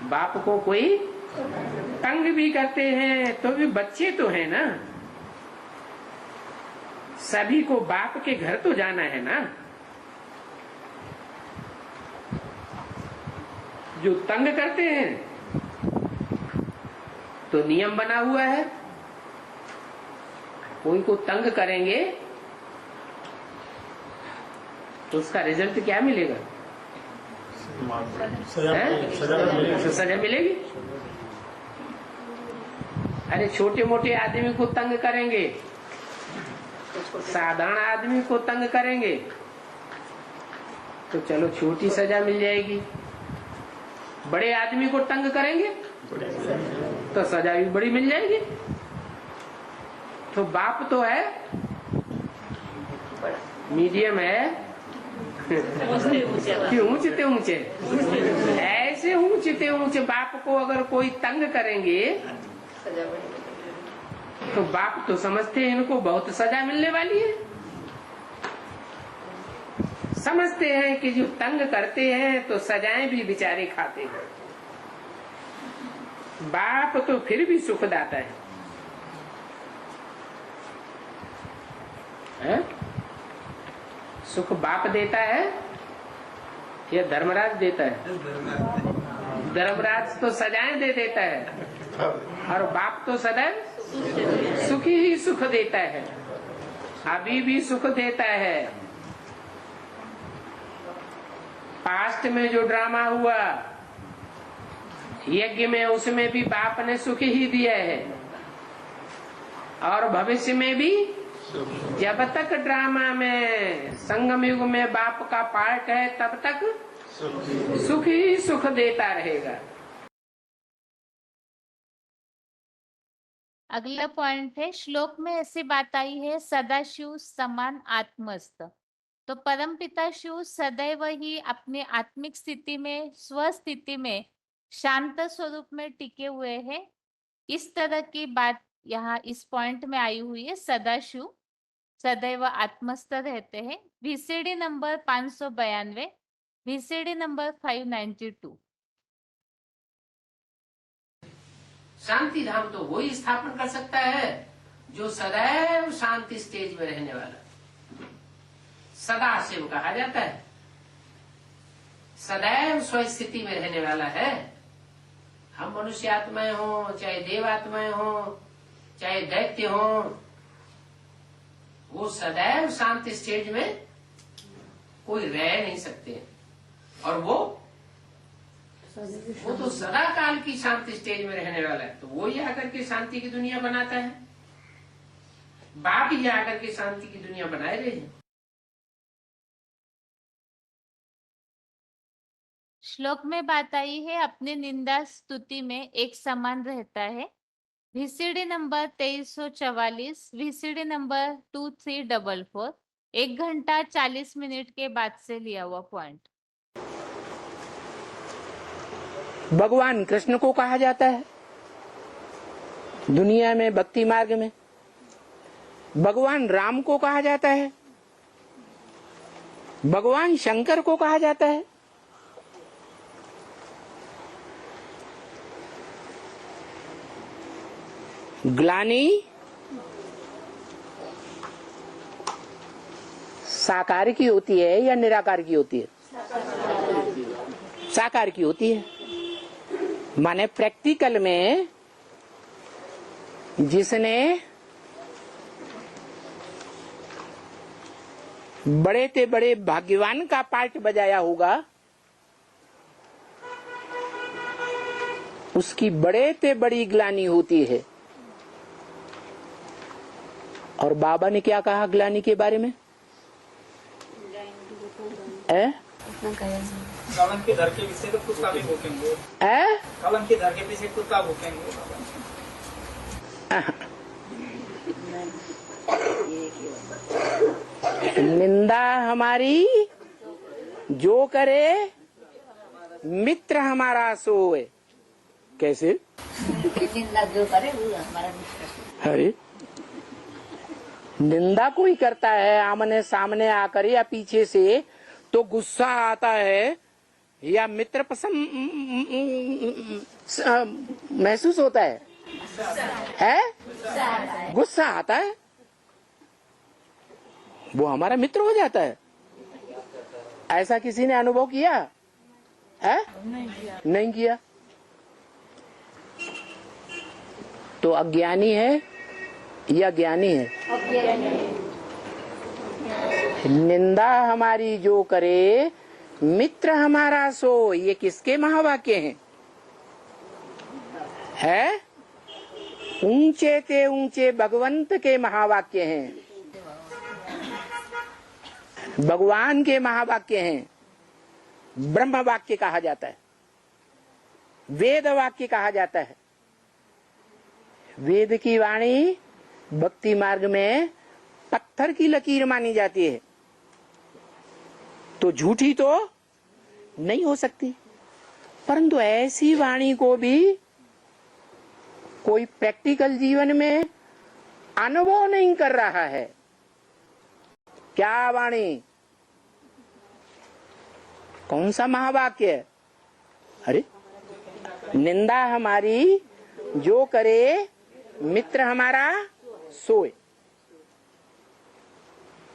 बाप को कोई तंग भी करते हैं तो भी बच्चे तो हैं ना, सभी को बाप के घर तो जाना है ना। जो तंग करते हैं तो नियम बना हुआ है, कोई को तंग करेंगे तो उसका रिजल्ट क्या मिलेगा? सजा मिलेगी। अरे छोटे मोटे आदमी को तंग करेंगे, साधारण आदमी को तंग करेंगे तो चलो छोटी सजा मिल जाएगी। बड़े आदमी को तंग करेंगे तो सजा भी बड़ी मिल जाएगी। तो बाप तो है मीडियम है कि ऊंचते ऊंचे, ऐसे ऊंचते ऊंचे बाप को अगर कोई तंग करेंगे तो बाप तो समझते हैं इनको बहुत सजा मिलने वाली है। समझते हैं कि जो तंग करते हैं तो सजाएं भी बेचारे खाते हैं। बाप तो फिर भी सुख दाता है? सुख बाप देता है या धर्मराज देता है? धर्मराज तो सजाएं दे देता है और बाप तो सदैव सुख ही सुख देता है, अभी भी सुख देता है। पास्ट में जो ड्रामा हुआ यज्ञ में, उसमें भी बाप ने सुख ही दिया है, और भविष्य में भी जब तक ड्रामा में संगम युग में बाप का पार्ट है तब तक सुख ही सुख देता रहेगा। अगला पॉइंट है, श्लोक में ऐसी बात आई है, सदाशिव समान आत्मस्थ। तो परमपिता शिव सदैव ही अपनी आत्मिक स्थिति में, स्वस्थिति में, शांत स्वरूप में टिके हुए हैं। इस तरह की बात यहाँ इस पॉइंट में आई हुई है। सदाशिव सदैव आत्मस्थ रहते हैं। VCD number 592, VCD number 592। शांति धाम तो वही स्थापन कर सकता है जो सदैव शांति स्टेज में रहने वाला, सदा शिव कहा जाता है, सदैव स्वस्थिति में रहने वाला है। हम मनुष्य आत्माएं हो, चाहे देव आत्माएं हो, चाहे दैत्य हो, वो सदैव शांति स्टेज में कोई रह नहीं सकते। और वो तो सदा काल की शांति स्टेज में रहने वाला है। तो वो ही आकर के शांति की दुनिया बनाता है, बाप ही आकर के शांति की दुनिया बनाए रहे हैं। श्लोक में बात आई है, अपने निंदा स्तुति में एक समान रहता है। VCD नंबर 2344, VCD नंबर 2344, 1 घंटा 40 मिनट के बाद से लिया हुआ पॉइंट। भगवान कृष्ण को कहा जाता है दुनिया में भक्ति मार्ग में, भगवान राम को कहा जाता है, भगवान शंकर को कहा जाता है। ग्लानि साकार की होती है या निराकार की होती है? साकार की होती है। माने प्रैक्टिकल में जिसने बड़े से बड़े भाग्यवान का पार्ट बजाया होगा उसकी बड़े से बड़ी ग्लानि होती है। और बाबा ने क्या कहा ग्लानि के बारे में? कलम के धर के पीछे तो कुत्ता भी भूकेंगे। कलम के धर के पीछे कुत्ता भूकेंगे। निंदा हमारी जो करे मित्र हमारा सोए। कैसे? निंदा जो करे वो हमारा मित्र। अरे निंदा कोई करता है आमने सामने आकर या पीछे से तो गुस्सा आता है या मित्र पसंद महसूस होता है? गुस्सा आता है, वो हमारा मित्र हो जाता है। ऐसा किसी ने अनुभव किया है? नहीं किया। तो अज्ञानी है या ज्ञानी है? निंदा हमारी जो करे मित्र हमारा सो, ये किसके महावाक्य हैं? है ऊंचे ते ऊंचे भगवंत के महावाक्य हैं, भगवान के महावाक्य हैं। ब्रह्म वाक्य कहा जाता है, वेद वाक्य कहा जाता है। वेद की वाणी भक्ति मार्ग में पत्थर की लकीर मानी जाती है, तो झूठी तो नहीं हो सकती। परंतु ऐसी वाणी को भी कोई प्रैक्टिकल जीवन में अनुभव नहीं कर रहा है। क्या वाणी? कौन सा महावाक्य? अरे निंदा हमारी जो करे मित्र हमारा सोए।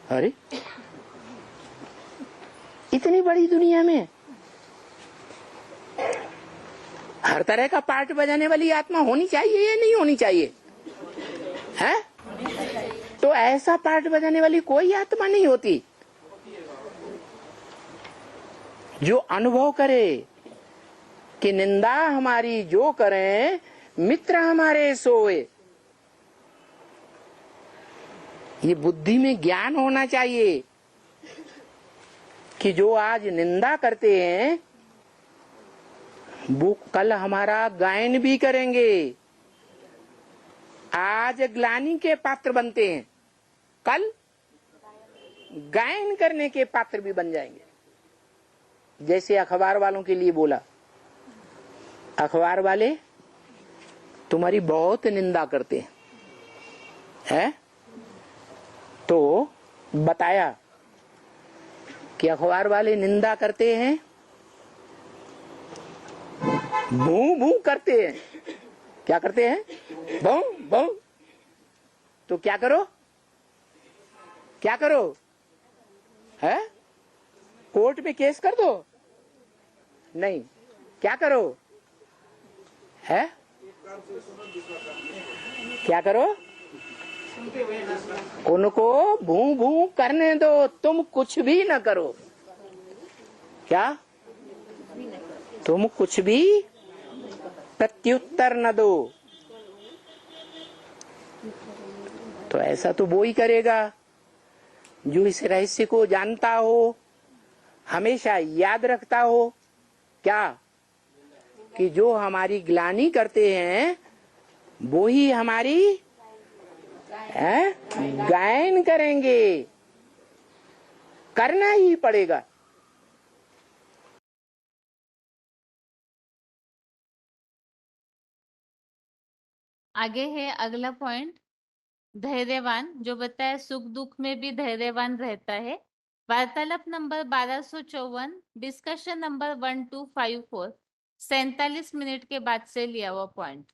अरे इतनी बड़ी दुनिया में हर तरह का पार्ट बजाने वाली आत्मा होनी चाहिए या नहीं होनी चाहिए? है? तो ऐसा पार्ट बजाने वाली कोई आत्मा नहीं होती जो अनुभव करे कि निंदा हमारी जो करें मित्र हमारे सोए। ये बुद्धि में ज्ञान होना चाहिए कि जो आज निंदा करते हैं वो कल हमारा गायन भी करेंगे। आज ग्लानि के पात्र बनते हैं, कल गायन करने के पात्र भी बन जाएंगे। जैसे अखबार वालों के लिए बोला, अखबार वाले तुम्हारी बहुत निंदा करते हैं, तो बताया कि अखबार वाले निंदा करते हैं, भू भू करते हैं। क्या करते हैं? भू भू। तो क्या करो? क्या करो? है? कोर्ट में केस कर दो? नहीं। क्या करो? है? क्या करो? उनको भू भू करने दो, तुम कुछ भी न करो। क्या? तुम कुछ भी प्रत्युत्तर न दो। तो ऐसा तो वो ही करेगा जो इस रहस्य को जानता हो, हमेशा याद रखता हो। क्या? कि जो हमारी ग्लानि करते हैं वो ही हमारी गायन करेंगे, करना ही पड़ेगा। आगे है अगला पॉइंट, धैर्यवान, जो बताया सुख दुख में भी धैर्यवान रहता है। वार्तालाप नंबर 1254, डिस्कशन नंबर 1254, 47 मिनट के बाद से लिया हुआ पॉइंट।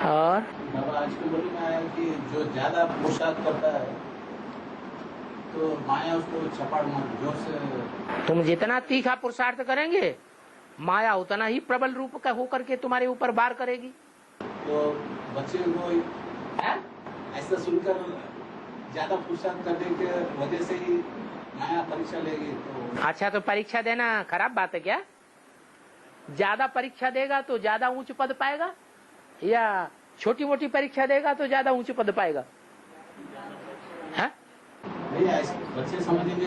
और बाबा आज की बोली में आया कि जो ज्यादा पुरुषार्थ करता है तो माया उसको छपाड़ मार जोर से। तुम जितना तीखा पुरुषार्थ करेंगे, माया उतना ही प्रबल रूप का होकर के तुम्हारे ऊपर वार करेगी। तो बच्चे को ऐसा सुनकर ज्यादा पुरुषार्थ करने के वजह से ही माया परीक्षा लेगी। तो अच्छा, तो परीक्षा देना खराब बात है क्या? ज्यादा परीक्षा देगा तो ज्यादा ऊंच पद पाएगा, या छोटी मोटी परीक्षा देगा तो ज्यादा ऊंच पद पाएगा? नहीं, ऐसे बच्चे समझेंगे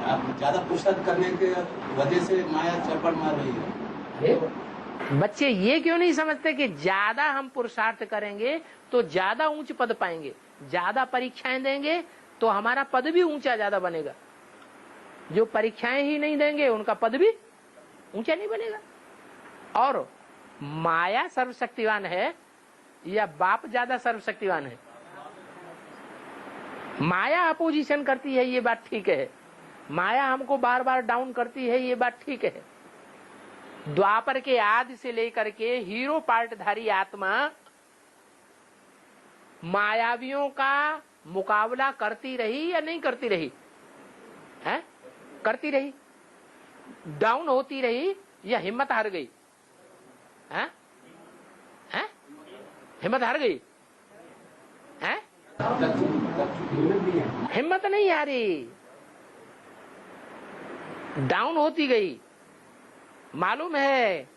आप ज्यादा पुरुषार्थ करने के वजह से माया चपड़ मार रही है। बच्चे ये क्यों नहीं समझते कि ज्यादा हम पुरुषार्थ करेंगे तो ज्यादा ऊंच पद पाएंगे, ज्यादा परीक्षाएं देंगे तो हमारा पद भी ऊंचा ज्यादा बनेगा। जो परीक्षाएं ही नहीं देंगे उनका पद भी ऊंचा नहीं बनेगा। और माया सर्वशक्तिवान है या बाप ज्यादा सर्वशक्तिवान है? माया अपोजिशन करती है, ये बात ठीक है। माया हमको बार बार डाउन करती है, ये बात ठीक है। द्वापर के आदि से लेकर के हीरो पार्टधारी आत्मा मायावियों का मुकाबला करती रही या नहीं करती रही? है? करती रही। डाउन होती रही या हिम्मत हार गई? है? है? हिम्मत हार गई? है? हिम्मत नहीं हारी, डाउन होती गई। मालूम है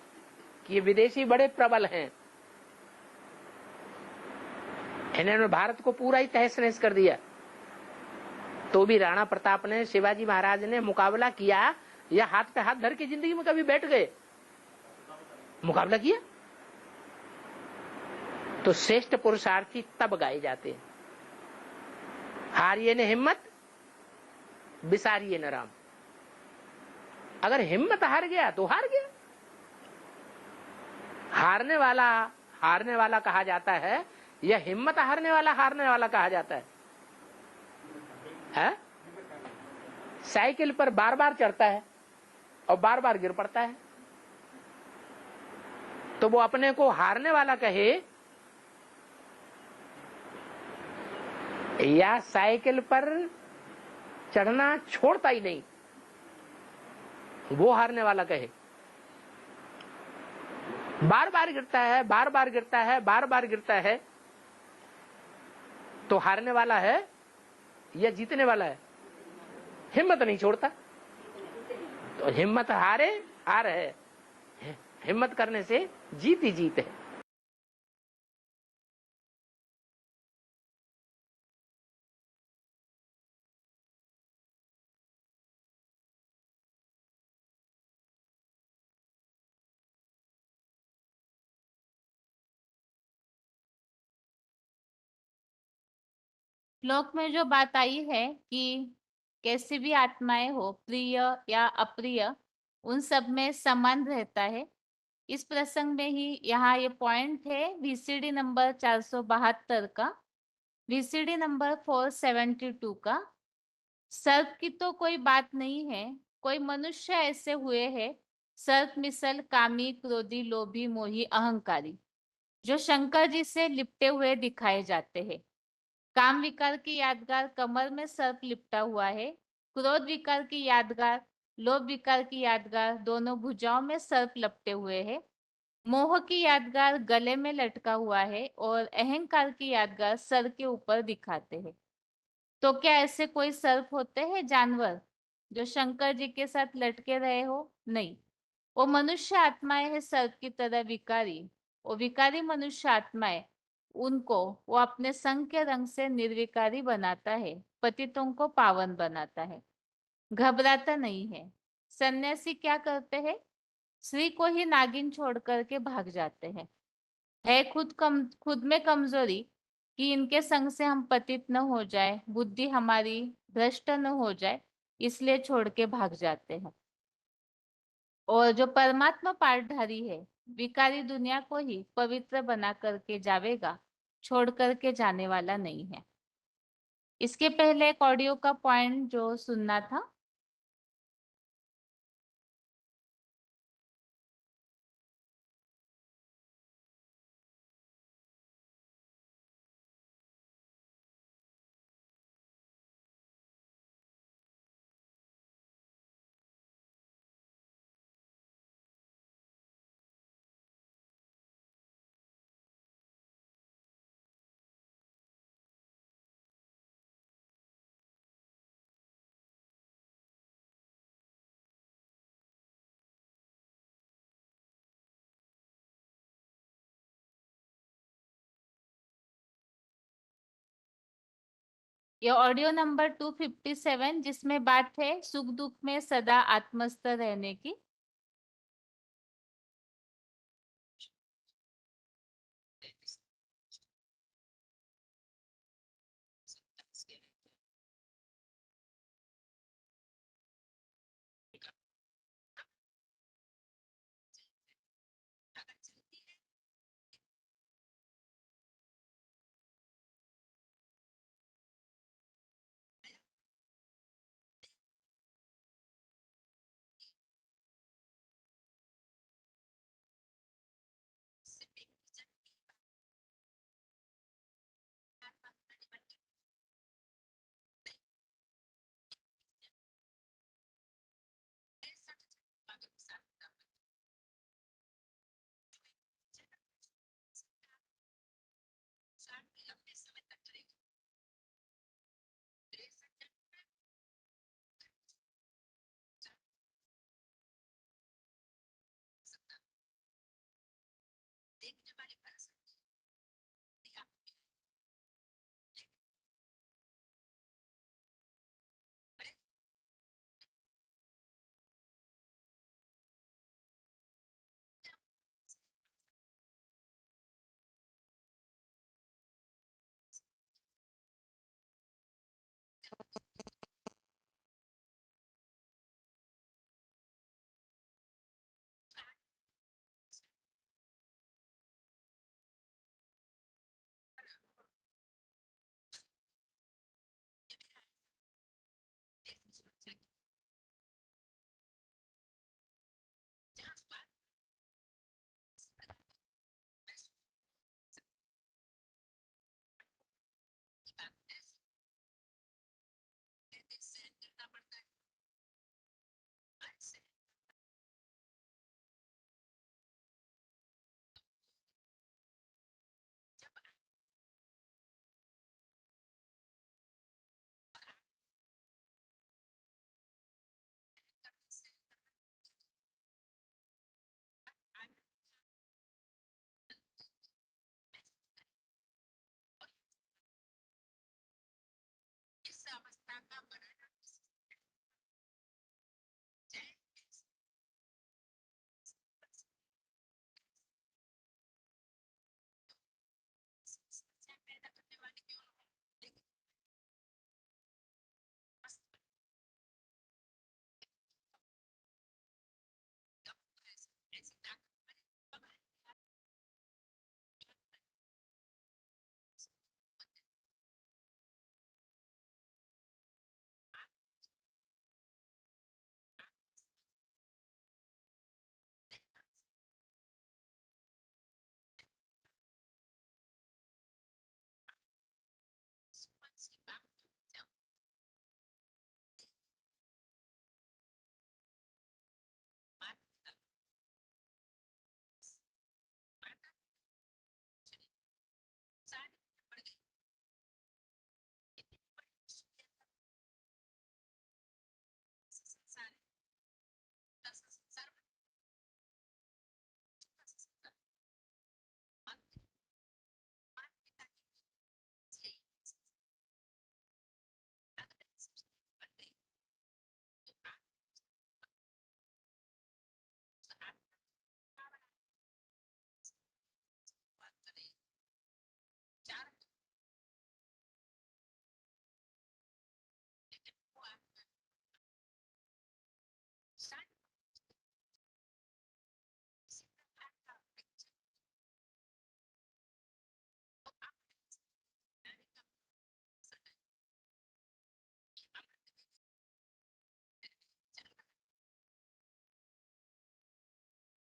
कि ये विदेशी बड़े प्रबल हैं, इन्होंने भारत को पूरा ही तहस नहस कर दिया। तो भी राणा प्रताप ने, शिवाजी महाराज ने मुकाबला किया या हाथ पे हाथ धर के जिंदगी में कभी बैठ गए? मुकाबला किया। तो श्रेष्ठ पुरुषार्थी तब गाए जाते हैं, हारिए ने हिम्मत, बिसारिए न राम। अगर हिम्मत हार गया तो हार गया। हारने वाला कहा जाता है या हिम्मत हारने वाला कहा जाता है? साइकिल पर बार बार चढ़ता है और बार बार गिर पड़ता है, तो वो अपने को हारने वाला कहे या साइकिल पर चढ़ना छोड़ता ही नहीं, वो हारने वाला कहे? बार बार गिरता है, बार बार गिरता है, बार बार गिरता है, तो हारने वाला है या जीतने वाला है? हिम्मत नहीं छोड़ता। तो हिम्मत हार है, हिम्मत करने से जीत ही जीत है। श्लोक में जो बात आई है कि कैसी भी आत्माएं हो, प्रिय या अप्रिय, उन सब में समान रहता है। इस प्रसंग में ही यहाँ ये पॉइंट है वीसीडी नंबर 472 का, वीसीडी नंबर 472 का। सर्प की तो कोई बात नहीं है, कोई मनुष्य ऐसे हुए हैं सर्प मिसल, कामी, क्रोधी, लोभी, मोही, अहंकारी, जो शंकर जी से लिपटे हुए दिखाए जाते हैं। काम विकार की यादगार कमर में सर्प लिपटा हुआ है, क्रोध विकार की यादगार, लोभ विकार की यादगार दोनों भुजाओं में सर्प लपटे हुए हैं, मोह की यादगार गले में लटका हुआ है और अहंकार की यादगार सर के ऊपर दिखाते हैं। तो क्या ऐसे कोई सर्प होते हैं जानवर जो शंकर जी के साथ लटके रहे हो? नहीं, वो मनुष्य आत्माएं है सर्प की तरह विकारी। वो विकारी मनुष्य आत्माएं, उनको वो अपने संग के रंग से निर्विकारी बनाता है, पतितों को पावन बनाता है, घबराता नहीं है। सन्यासी क्या करते हैं? श्री को ही नागिन छोड़ करके भाग जाते हैं। है खुद में कमजोरी कि इनके संग से हम पतित न हो जाए, बुद्धि हमारी भ्रष्ट न हो जाए, इसलिए छोड़ के भाग जाते हैं। और जो परमात्मा पाठधारी है, विकारी दुनिया को ही पवित्र बना करके जावेगा, छोड़ करके जाने वाला नहीं है। इसके पहले एक ऑडियो का पॉइंट जो सुनना था, ये ऑडियो नंबर 257, जिसमें बात है सुख दुख में सदा आत्मस्थ रहने की।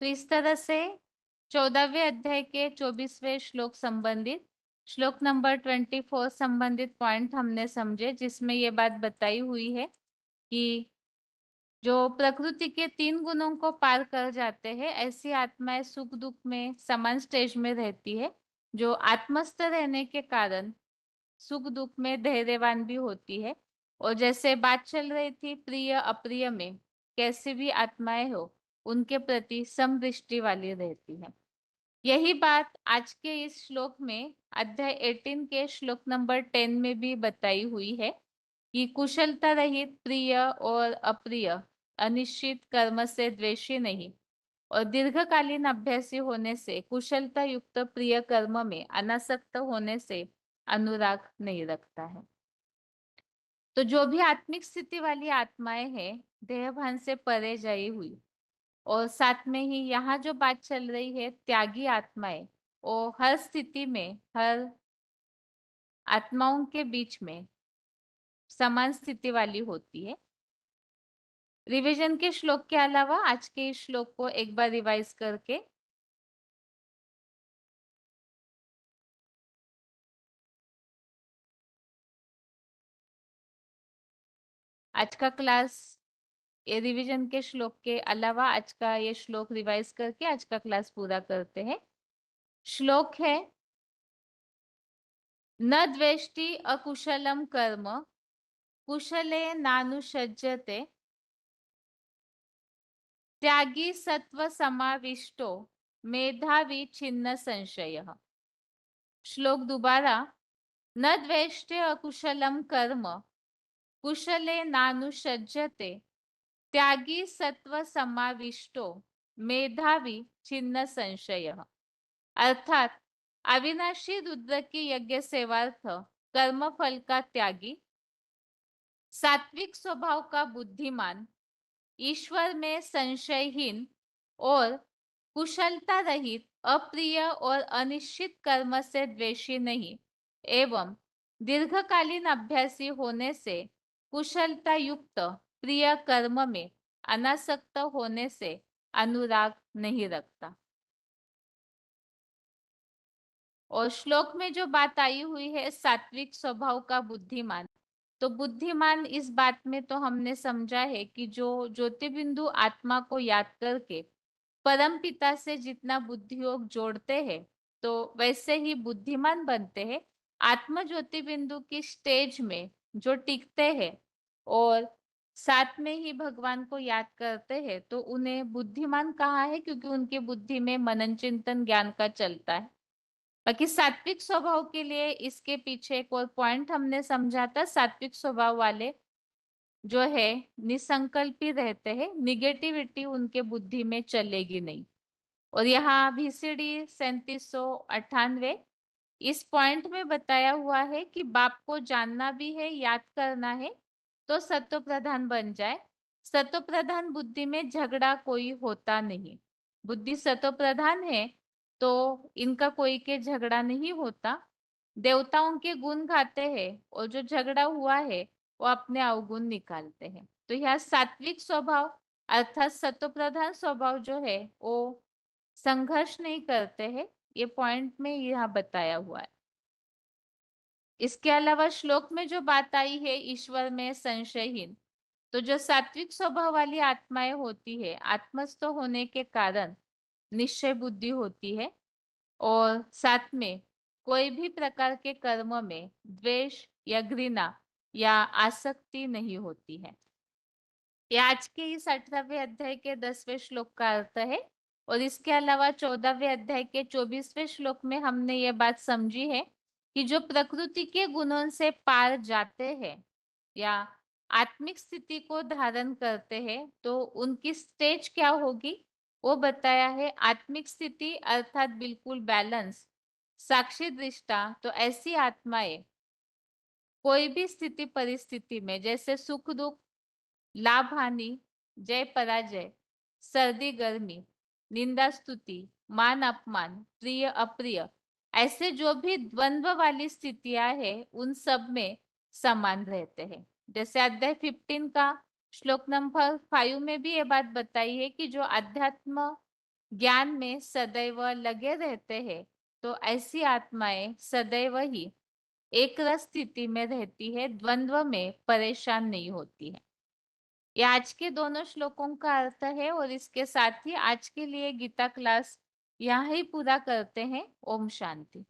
तो इस तरह से 14वें अध्याय के 24वें श्लोक संबंधित श्लोक नंबर 24 संबंधित पॉइंट हमने समझे, जिसमें ये बात बताई हुई है कि जो प्रकृति के 3 गुणों को पार कर जाते हैं, ऐसी आत्माएं सुख दुख में समान स्टेज में रहती है, जो आत्मस्थ रहने के कारण सुख दुख में धैर्यवान भी होती है। और जैसे बात चल रही थी प्रिय अप्रिय में, कैसी भी आत्माएं हो उनके प्रति समदृष्टि वाली रहती है। यही बात आज के इस श्लोक में अध्याय 18 के श्लोक नंबर 10 में भी बताई हुई है कि कुशलता रहित प्रिय और अप्रिय अनिश्चित कर्म से द्वेषी नहीं और दीर्घकालीन अभ्यासी होने से कुशलता युक्त प्रिय कर्म में अनासक्त होने से अनुराग नहीं रखता है। तो जो भी आत्मिक स्थिति वाली आत्माएं हैं, देहभान से परे जाई हुई, और साथ में ही यहाँ जो बात चल रही है त्यागी आत्माएं, और हर स्थिति में हर आत्माओं के बीच में समान स्थिति वाली होती है। रिवीजन के श्लोक के अलावा आज के इस श्लोक को एक बार रिवाइज करके आज का क्लास, ये रिवीजन के श्लोक के अलावा आज का ये श्लोक रिवाइज करके आज का क्लास पूरा करते हैं। श्लोक है, न द्वेष्टि अकुशलम कर्म कुशले नानुसज्जते त्यागी सत्व समाविष्टो मेधावी छिन्न संशय। श्लोक दोबारा, न द्वेष्टे अकुशलम कर्म कुशले नानुसज्जते त्यागी सत्व समाविष्टो मेधावी छिन्न संशय। अर्थात अविनाशी रुद्र की यज्ञ सेवार्थ कर्म फल का त्यागी, सात्विक स्वभाव का बुद्धिमान, ईश्वर में संशयहीन और कुशलता रहित अप्रिय और अनिश्चित कर्म से द्वेषी नहीं एवं दीर्घकालीन अभ्यासी होने से कुशलता युक्त प्रिय कर्म में अनासक्त होने से अनुराग नहीं रखता। और श्लोक में जो बात आई हुई है सात्विक स्वभाव का बुद्धिमान, तो बुद्धिमान इस बात में तो हमने समझा है कि जो ज्योतिबिंदु आत्मा को याद करके परम पिता से जितना बुद्धि योग जोड़ते हैं, तो वैसे ही बुद्धिमान बनते हैं। आत्म ज्योति बिंदु की स्टेज में जो टिकते हैं और साथ में ही भगवान को याद करते हैं, तो उन्हें बुद्धिमान कहा है, क्योंकि उनकी बुद्धि में मनन चिंतन ज्ञान का चलता है। बाकी सात्विक स्वभाव के लिए इसके पीछे एक और पॉइंट हमने समझा था, सात्विक स्वभाव वाले जो है निसंकल्पी रहते हैं, निगेटिविटी उनके बुद्धि में चलेगी नहीं। और यहाँ VCD 3798 इस पॉइंट में बताया हुआ है कि बाप को जानना भी है, याद करना है, तो सत्व प्रधान बन जाए। सत्व प्रधान बुद्धि में झगड़ा कोई होता नहीं। बुद्धि सत्व प्रधान है तो इनका कोई के झगड़ा नहीं होता। देवताओं के गुण गाते हैं और जो झगड़ा हुआ है वो अपने अवगुण निकालते हैं। तो यह सात्विक स्वभाव अर्थात सत्व प्रधान स्वभाव जो है वो संघर्ष नहीं करते हैं, ये पॉइंट में यहाँ बताया हुआ है। इसके अलावा श्लोक में जो बात आई है ईश्वर में संशयहीन, तो जो सात्विक स्वभाव वाली आत्माएं होती है, आत्मस्थ होने के कारण निश्चय बुद्धि होती है और साथ में कोई भी प्रकार के कर्म में द्वेष या घृणा या आसक्ति नहीं होती है। ये आज के इस 18वें अध्याय के 10वें श्लोक का अर्थ है। और इसके अलावा 14वें अध्याय के 24वें श्लोक में हमने ये बात समझी है कि जो प्रकृति के गुणों से पार जाते हैं या आत्मिक स्थिति को धारण करते हैं, तो उनकी स्टेज क्या होगी वो बताया है। आत्मिक स्थिति अर्थात बिल्कुल बैलेंस, साक्षी दृष्टा, तो ऐसी आत्माएं कोई भी स्थिति परिस्थिति में, जैसे सुख दुख, लाभ हानि, जय पराजय, सर्दी गर्मी, निंदा स्तुति, मान अपमान, प्रिय अप्रिय, ऐसे जो भी द्वंद्व वाली स्थितियां हैं उन सब में समान रहते हैं। जैसे अध्याय 15 का श्लोक नंबर 5 में भी ये बात बताई है कि जो अध्यात्म ज्ञान में सदैव लगे रहते हैं तो ऐसी आत्माएं सदैव ही एक रस स्थिति में रहती है, द्वंद्व में परेशान नहीं होती है। ये आज के दोनों श्लोकों का अर्थ है और इसके साथ ही आज के लिए गीता क्लास यहाँ ही पूरा करते हैं। ओम शांति।